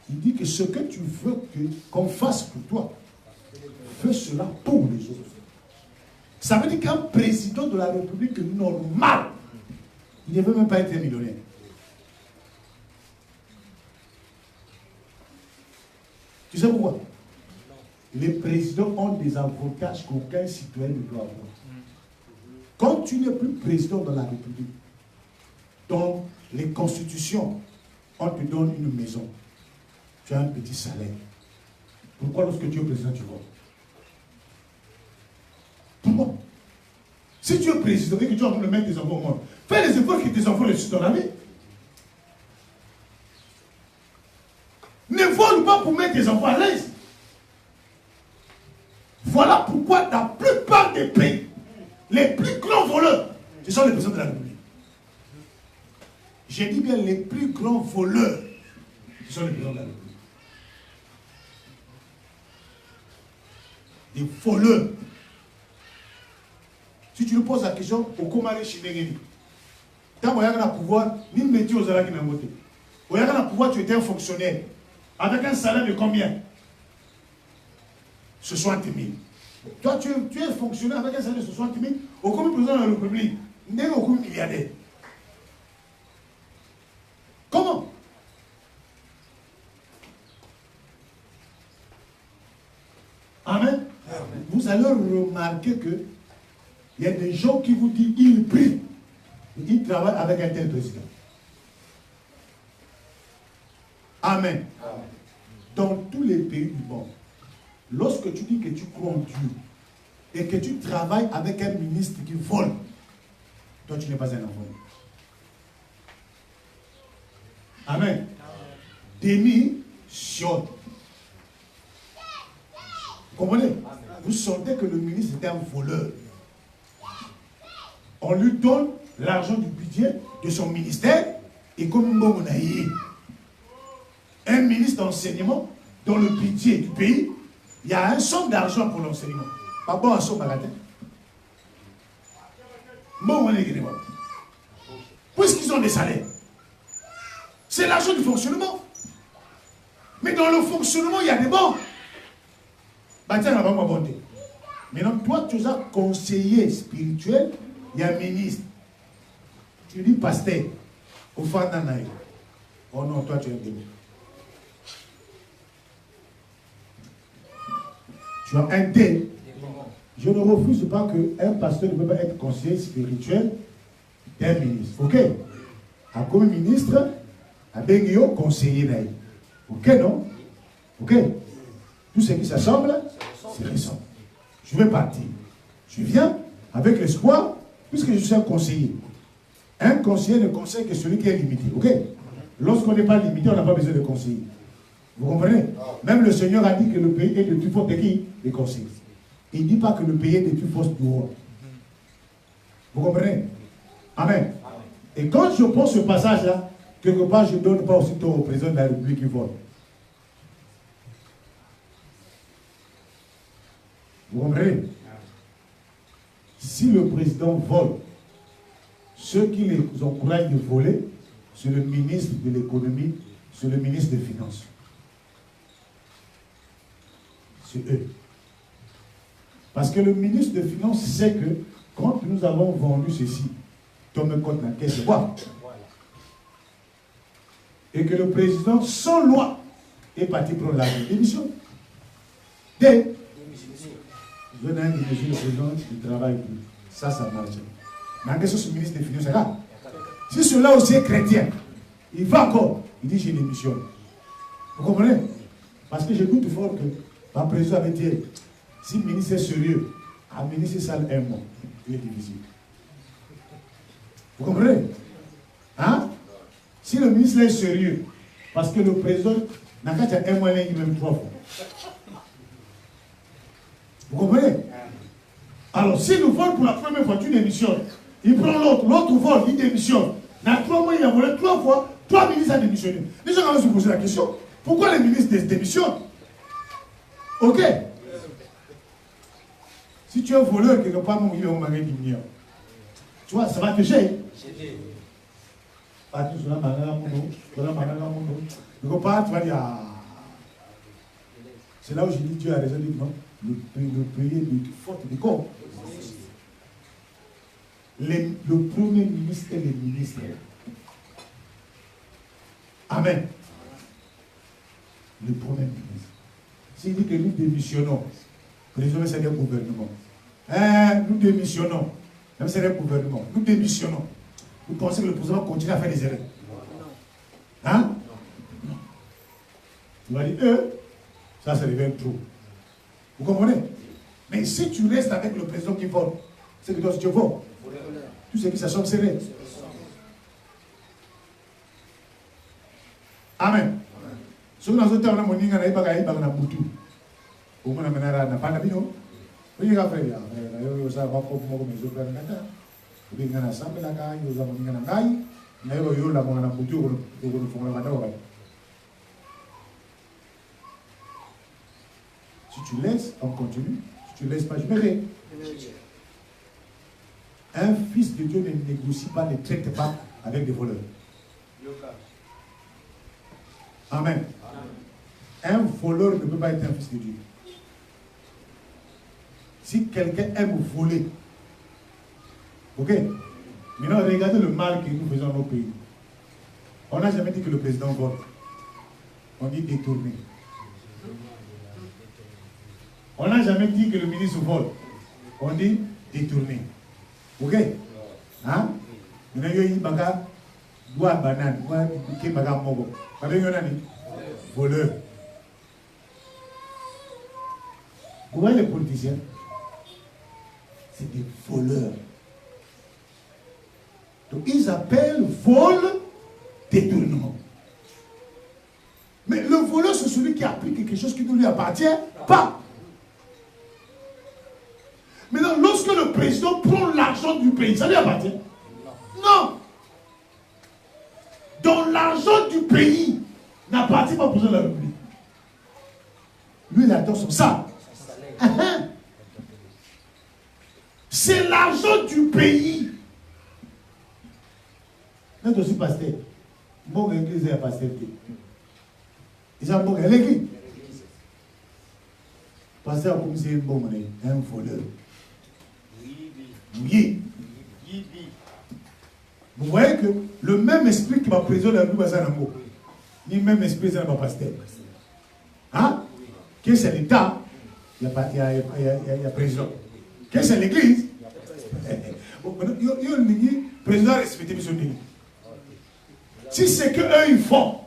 Il dit que ce que tu veux qu'on fasse pour toi, fais cela pour les autres. Ça veut dire qu'un président de la République normal, il ne veut même pas être millionnaire. Tu sais pourquoi? Les présidents ont des avantages qu'aucun citoyen ne doit avoir. Quand tu n'es plus président de la République, dans les constitutions, on te donne une maison. Tu as un petit salaire. Pourquoi lorsque tu es président, tu votes? Pourquoi? Si tu es président et que tu es en train de mettre tes enfants au monde, fais les efforts que tes enfants réussissent dans la vie. Ne vole pas pour mettre tes enfants à l'aise. Voilà pourquoi la plupart des pays, les plus grands voleurs, ce sont les présidents de la République. J'ai dit bien les plus grands voleurs, ce sont les présidents de la République. Des voleurs. Si tu lui poses la question, au Komare Chinegeni, tant qu'il y a un pouvoir, ni le métier aux Arabes qui n'ont voté. Il y a un pouvoir, tu étais un fonctionnaire, avec un salaire de combien? 60 000. Toi, tu es fonctionnaire avec un salaire de 60 000, au comme président de la République, n'est pas comme milliardaire. Comment? Amen. Amen. Vous allez remarquer que il y a des gens qui vous disent ils prient, ils travaillent avec un tel président. Amen. Amen. Dans tous les pays du monde, lorsque tu dis que tu crois en Dieu et que tu travailles avec un ministre qui vole, toi tu n'es pas un enfant. Amen. Démission. Vous comprenez? Vous sentez que le ministre est un voleur. On lui donne l'argent du budget de son ministère et comme un ministre d'enseignement dans le budget du pays, il y a un somme d'argent pour l'enseignement. Pas bon à son magasin. Puisqu'ils ont des salaires. C'est l'argent du fonctionnement. Mais dans le fonctionnement, il y a des banques. Maintenant, toi, tu es un conseiller spirituel, il y a un ministre. Tu dis pasteur, au fond d'Anaï. Oh non, toi, tu es un démon. Tu as un démon. Je ne refuse pas qu'un pasteur ne peut pas être conseiller spirituel d'un ministre. Ok? Comme ministre, avec un conseiller d'ailleurs. Ok, non? Ok? Tout ce qui s'assemble, c'est récent. Je vais partir. Je viens avec l'espoir, puisque je suis un conseiller. Un conseiller ne conseille que celui qui est limité. Ok? Lorsqu'on n'est pas limité, on n'a pas besoin de conseiller. Vous comprenez? Même le Seigneur a dit que le pays est de plus fort que qui? Les conseillers. Il ne dit pas que le pays est de plus fort du roi. Vous comprenez? Amen. Et quand je pense ce passage-là, quelque part, je ne donne pas aussitôt au président de la République qui vole. Vous comprenez? Si le président vole, ceux qui les encouragent de voler, c'est le ministre de l'économie, c'est le ministre des Finances. C'est eux. Parce que le ministre des Finances sait que quand nous avons vendu ceci, Tom compte dans la caisse de bois. Et que le président, sans loi, est parti prendre la démission. Je donne un démission, le président, il travaille plus. Ça marche. Mais en question, ce ministre des Finances est là. Si celui-là aussi est chrétien, il va encore. Il dit, j'ai démissionné. Vous comprenez? Parce que j'écoute fort que ma président avait dit, si le ministre est sérieux, un ministre ça un mois, il est difficile. Vous comprenez? Hein? Si le ministre est sérieux, parce que le président n'a qu'à un mois, il même 3 fois. Vous comprenez? Alors, si nous volons pour la première fois, tu démissionnes. Il prend l'autre, l'autre vole, il démissionne. Dans 3 mois, il a volé 3 fois, 3 ministres ont démissionné. Les gens vont se poser la question, pourquoi les ministres démissionnent? Ok? Si tu es un voleur, quelque part, mon vieux, on m'a diminué. Tu vois, ça va te gêner. Quelque part, tu vas dire, c'est là où je dis, Dieu a raison, non? Le pays est fort de corps. Le premier ministre et les ministres. Amen. Le premier ministre. S'il dit que nous démissionnons, président, c'est le gouvernement. Nous démissionnons. Même c'est le gouvernement. Nous démissionnons. Vous pensez que le président va continuer à faire des erreurs? Hein? Non. Il va dire, ça devient trop. Vous comprenez? Mais si tu restes avec le président qui vole, c'est que toi, tu vaux. Tout ce qui s'assomme, c'est vrai. Amen. Ce que nous avons dit, on a dit que nous avons dit que nous avons dit oui, il y a frère, il y a si tu laisses, on continue. Si tu ne laisses pas, je verrai. Un fils de Dieu ne négocie pas, ne traite pas avec des voleurs. Amen. Un voleur ne peut pas être un fils de Dieu. Si quelqu'un aime voler, ok? Maintenant, regardez le mal que nous faisons dans nos pays. On n'a jamais dit que le président vole. On dit détourner. On n'a jamais dit que le ministre vole. On dit détourner. Ok? Hein? Maintenant, il y a une bagarre, bois banane, bois qui bagarre mogo. Avec un ami, voleur. Vous voyez les politiciens? C'est des voleurs. Donc ils appellent vol détournement. Mais le voleur, c'est celui qui applique quelque chose qui ne lui appartient pas. Maintenant, lorsque le président prend l'argent du pays, ça lui appartient? Non. Donc l'argent du pays n'appartient pas au président de la République. Lui, il attend son sang. C'est l'argent du pays. Nous aussi pasteur. Bon, l'église est pasteur. Ils ont bon l'église. Pasteur, comme c'est un bon, un voleur. Oui. Vous voyez que le même esprit qui va présider la Bible, ni le même esprit qui va pasteur. Hein? Qu'est-ce que c'est l'État? Il y a président. Qu'est-ce que c'est l'église? Il y a un président respecté son pays. Si c'est que eux ils font,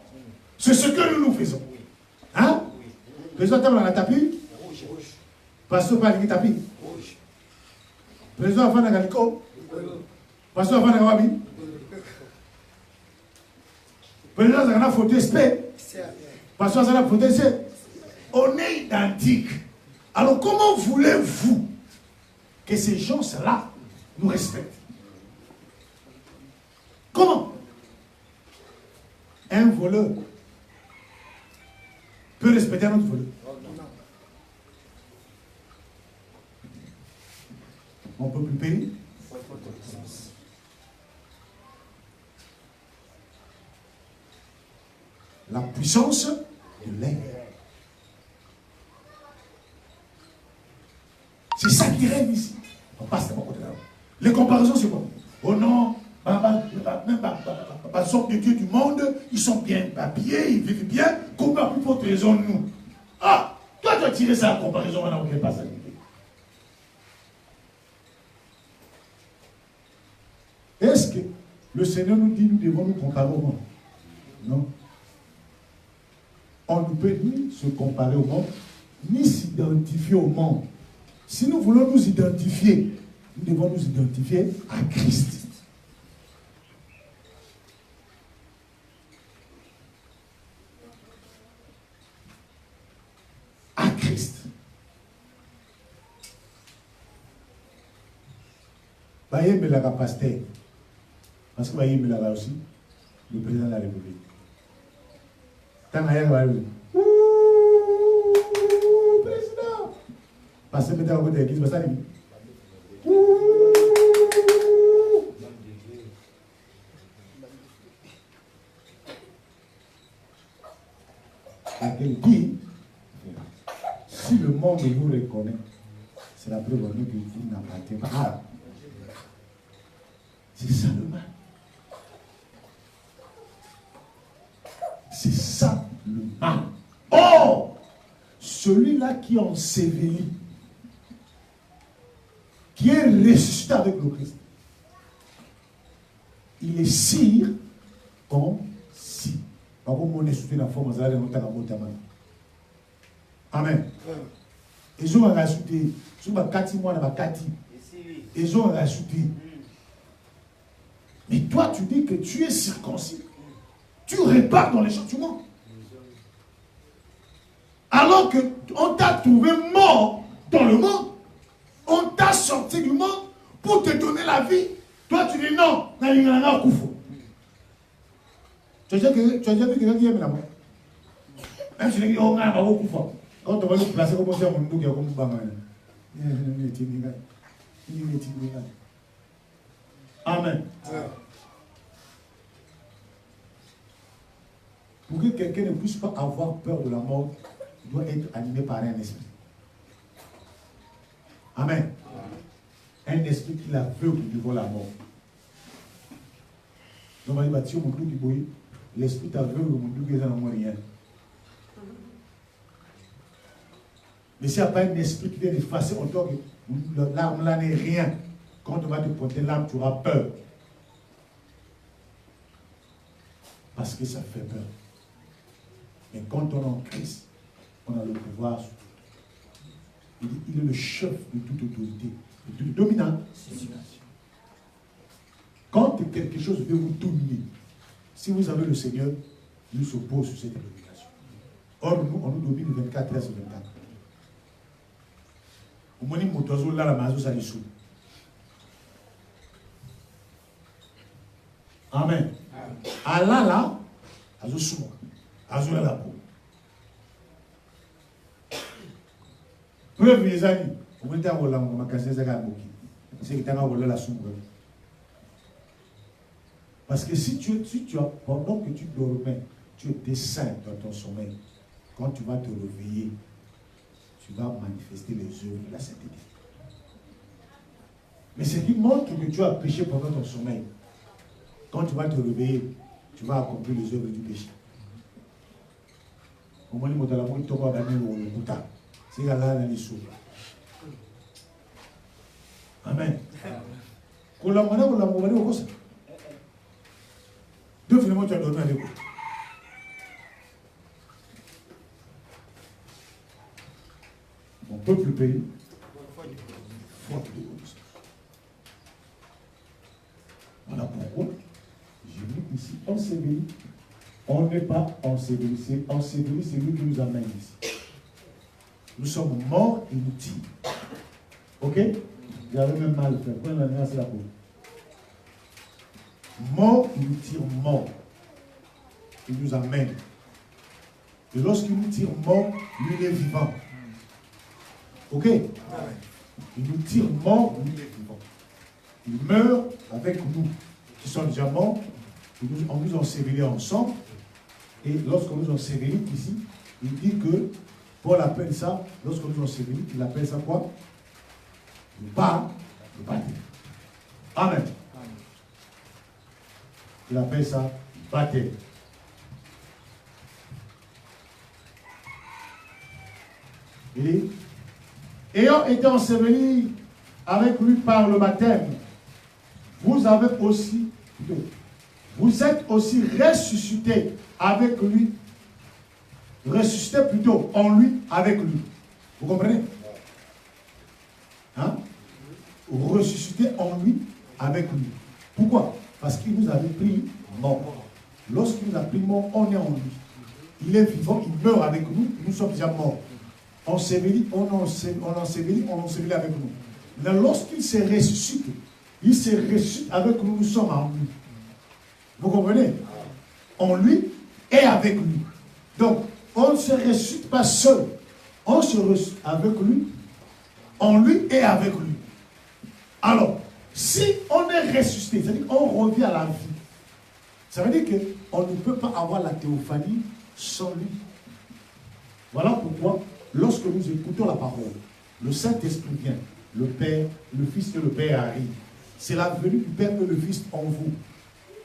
c'est ce que nous faisons. Hein? Président Tabla a tapis? Pasteur Pali tapis? Président Afana Galiko? Pasteur Afana Gawabi? Président Zagana Foté Spé? Pasteur Zagana Foté Spé? On est identiques. Alors comment voulez-vous que ces gens-là nous respectent? Comment? Un voleur peut respecter un autre voleur. On peut plus payer. La puissance de l'air. C'est ça qui règne ici. On passe d'abord côté là. Les comparaisons, c'est quoi? Oh non, même sorte de Dieu du monde, ils sont bien habillés, ils vivent bien. Comment plus pour raison nous? Ah, toi tu as tiré ça en comparaison maintenant, on ne pas ça. Est-ce que le Seigneur nous dit nous devons nous comparer au monde? Non. On ne peut ni se comparer au monde, ni s'identifier au monde. Si nous voulons nous identifier, nous devons nous identifier à Christ. À Christ. Baye Melaga pasteur. Parce que Baye Melaga aussi, le président de la République. Quand il va aller, président. Parce que maintenant, on a l'église, ça dit. Elle dit, si le monde vous reconnaît, c'est la preuve que vous n'appartenez pas. C'est ça le mal. C'est ça le mal. Or, celui-là qui est enseveli, qui est ressuscité avec le Christ, il est sire comme si. Par contre, on est soutenu dans la forme, Amen. Et je vais rajouter, je vais 4 mois dans ma 4. Ils ont rajouté. Mais toi, tu dis que tu es circoncis. Tu repars dans les champs, tu mens. Alors qu'on t'a trouvé mort dans le monde, on t'a sorti du monde pour te donner la vie. Toi, tu dis non, tu as déjà vu quelqu'un qui aime la mort. Même si tu dis, oh, on a beaucoup fort. Quand on va nous placer comme ça, on nous dit, comme Bama. Amen. Pour que quelqu'un ne puisse pas avoir peur de la mort, il doit être animé par un esprit. Amen. Un esprit qui l'aveugle devant la mort. Donc, il va dire, l'esprit t'aveugle, mon Dieu, il n'y a rien. Mais s'il n'y a pas un esprit qui vient effacer en toi, l'arme là n'est rien. Quand on va te porter l'arme, tu auras peur. Parce que ça fait peur. Mais quand on est en Christ, on a le pouvoir. Il est le chef de toute autorité, de toute domination. Quand quelque chose veut vous dominer, si vous avez le Seigneur, il s'oppose sur cette domination. Or, nous, on nous domine 24 heures sur 24. Au moins, il y a là la maison, ça les sous. Amen. Allah là, azo sous. Azo là la peau. Preuve les amis. Au moins, tu as volé ma casse, c'est que tu as volé la soupe. Parce que si tu as, pendant que tu dormais, tu étais sain dans ton sommeil, quand tu vas te réveiller, tu vas manifester les œuvres de la sainteté. Mais ce qui montre que tu as péché pendant ton sommeil, quand tu vas te réveiller, tu vas accomplir les œuvres du péché. Au moins, il tombe à le boutin. C'est là dans les sous. Amen. Deux finalement, tu as donné avec eux. Mon peuple pays, faute de connaissance. Voilà pourquoi j'ai mis ici enseveli. On n'est pas enseveli. C'est enseveli, c'est lui qui nous amène ici. Nous sommes morts inutiles. Ok? J'avais même mal fait. Prenez la grâce à la peau. Mort, il nous tire mort. Il nous amène. Et lorsqu'il nous tire mort, lui il est vivant. Ok? Il nous tire mort, lui il est vivant. Il meurt avec nous, qui sommes déjà morts. On nous enseveli ensemble. Et lorsqu'on nous enseveli ici, il dit que Paul appelle ça, lorsqu'on nous enseveli, il appelle ça quoi? Le baptême. Amen. Il appelle ça baptême. Et ayant été ensevelis avec lui par le baptême, vous êtes aussi ressuscités avec lui. Ressuscités plutôt en lui, avec lui. Vous comprenez? Hein? Ressuscités en lui, avec lui. Pourquoi? Parce qu'il nous avait pris mort. Lorsqu'il nous a pris mort, on est en lui. Il est vivant, il meurt avec nous, nous sommes déjà morts. On ensevelit avec nous. Mais lorsqu'il se ressuscite, il se ressuscite avec nous, nous sommes en lui. Vous comprenez? En lui et avec lui. Donc, on ne se ressuscite pas seul. On se ressuscite avec lui, en lui et avec lui. Alors, si on est ressuscité, c'est-à-dire qu'on revient à la vie, ça veut dire qu'on ne peut pas avoir la théophanie sans lui. Voilà pourquoi, lorsque nous écoutons la parole, le Saint-Esprit vient, le Père, le Fils et le Père arrivent. C'est la venue du Père et le Fils en vous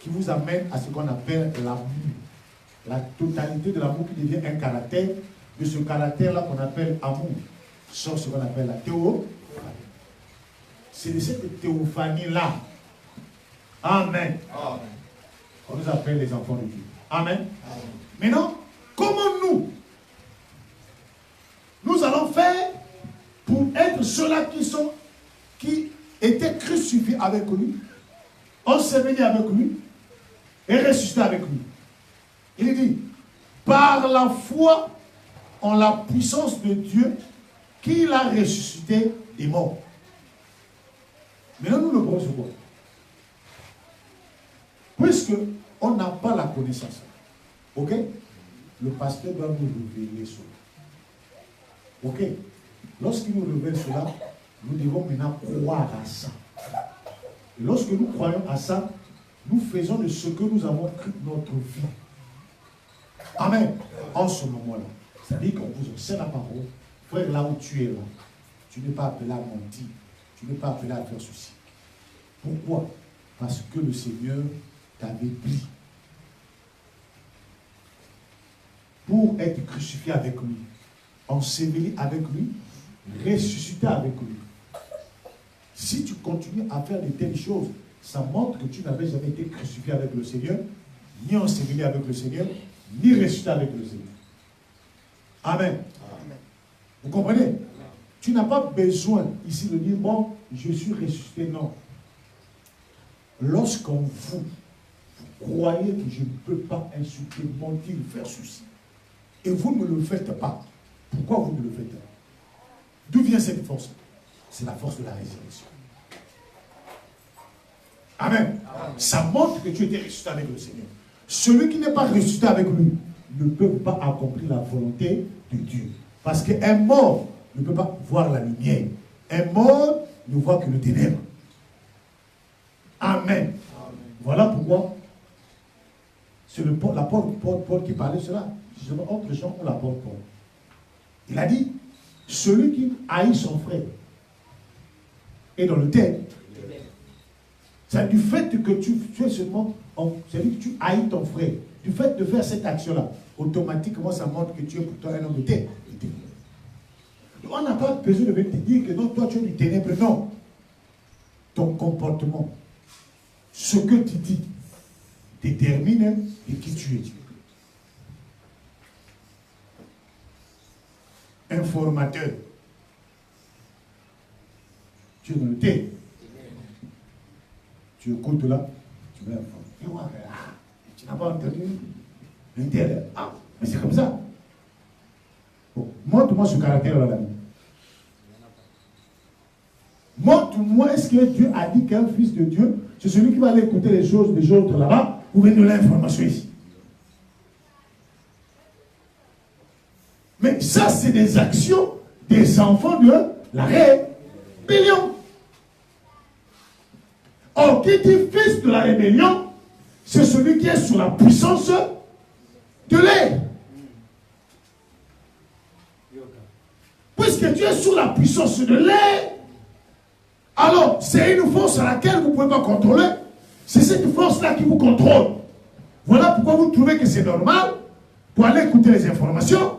qui vous amène à ce qu'on appelle l'amour. La totalité de l'amour qui devient un caractère, de ce caractère-là qu'on appelle amour, sauf ce qu'on appelle la théophanie. C'est de cette théophanie-là. Amen. Amen. On nous appelle les enfants de Dieu. Amen. Amen. Maintenant, comment nous allons faire pour être ceux-là qui été crucifié avec lui, enseveli avec lui et ressuscité avec lui. Il dit, par la foi en la puissance de Dieu qui l'a ressuscité des morts. Maintenant, nous le prenons sur quoi? Puisque on n'a pas la connaissance, ok? Le pasteur doit nous révéler cela. Ok? Lorsqu'il nous révèle cela, nous devons maintenant croire à ça. Et lorsque nous croyons à ça, nous faisons de ce que nous avons cru notre vie. Amen. En ce moment-là, c'est-à-dire qu'on vous enseigne la parole, frère, là où tu es là, tu n'es pas appelé à mentir, tu n'es pas appelé à faire ceci. Pourquoi? Parce que le Seigneur t'avait pris pour être crucifié avec lui, enseveli avec lui, ressuscité avec lui. Si tu continues à faire de telles choses, ça montre que tu n'avais jamais été crucifié avec le Seigneur, ni enseveli avec le Seigneur, ni ressuscité avec le Seigneur. Amen. Amen. Vous comprenez? Amen. Tu n'as pas besoin ici de dire, bon, je suis ressuscité. Non. Lorsqu'on vous croyez que je ne peux pas insulter, mentir, faire ceci, et vous ne le faites pas, pourquoi vous ne le faites pas? D'où vient cette force? C'est la force de la résurrection. Amen. Amen. Ça montre que tu étais ressuscité avec le Seigneur. Celui qui n'est pas ressuscité avec lui ne peut pas accomplir la volonté de Dieu. Parce qu'un mort ne peut pas voir la lumière. Un mort ne voit que le ténèbre. Amen. Amen. Voilà pourquoi c'est l'apôtre Paul qui parlait de cela. Autre gens ont l'apôtre Paul. Il a dit, celui qui haït son frère est dans le ténèbre. C'est du fait que tu es seulement, c'est-à-dire que tu haïs ton frère, du fait de faire cette action-là, automatiquement ça montre que tu es pour toi un homme de ténèbres. On n'a pas besoin de te dire que non, toi tu es du ténèbre, non. Ton comportement, ce que tu dis, détermine et qui tu es. Informateur. Tu es dans le thé. Tu écoutes là, tu vas informer. Tu n'as pas entendu l'intérieur. Ah, mais c'est comme ça. Bon, montre-moi ce caractère-là, l'ami. Montre-moi, est-ce que Dieu a dit qu'un fils de Dieu, c'est celui qui va aller écouter les choses des autres là-bas, ou bien de l'information ici. Mais ça, c'est des actions des enfants de la rébellion. Or, qui dit fils de la rébellion, c'est celui qui est sous la puissance de l'air. Puisque tu es sous la puissance de l'air, alors c'est une force à laquelle vous ne pouvez pas contrôler. C'est cette force-là qui vous contrôle. Voilà pourquoi vous trouvez que c'est normal pour aller écouter les informations,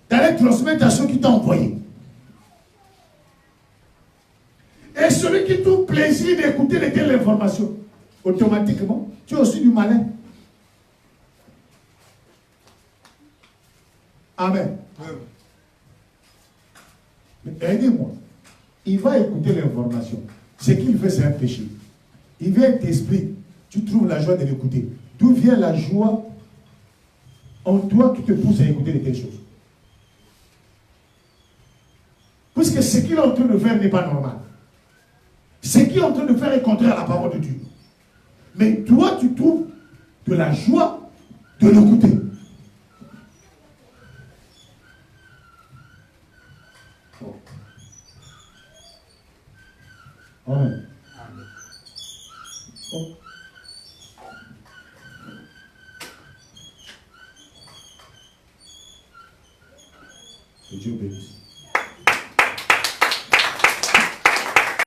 d'aller transmettre à ceux qui t'ont envoyé. Et celui qui trouve plaisir d'écouter les telles informations, automatiquement, tu as aussi du malin. Amen. Mais aidez-moi. Il va écouter l'information. Ce qu'il fait, c'est un péché. Il vient t'expliquer. Tu trouves la joie de l'écouter. D'où vient la joie en toi qui te pousse à écouter de telles choses? Puisque ce qu'il est en train de faire n'est pas normal. Ce qu'il est en train de faire est contraire à la parole de Dieu. Mais toi, tu trouves de la joie de l'écouter. Amen. Oh. Que Dieu bénisse.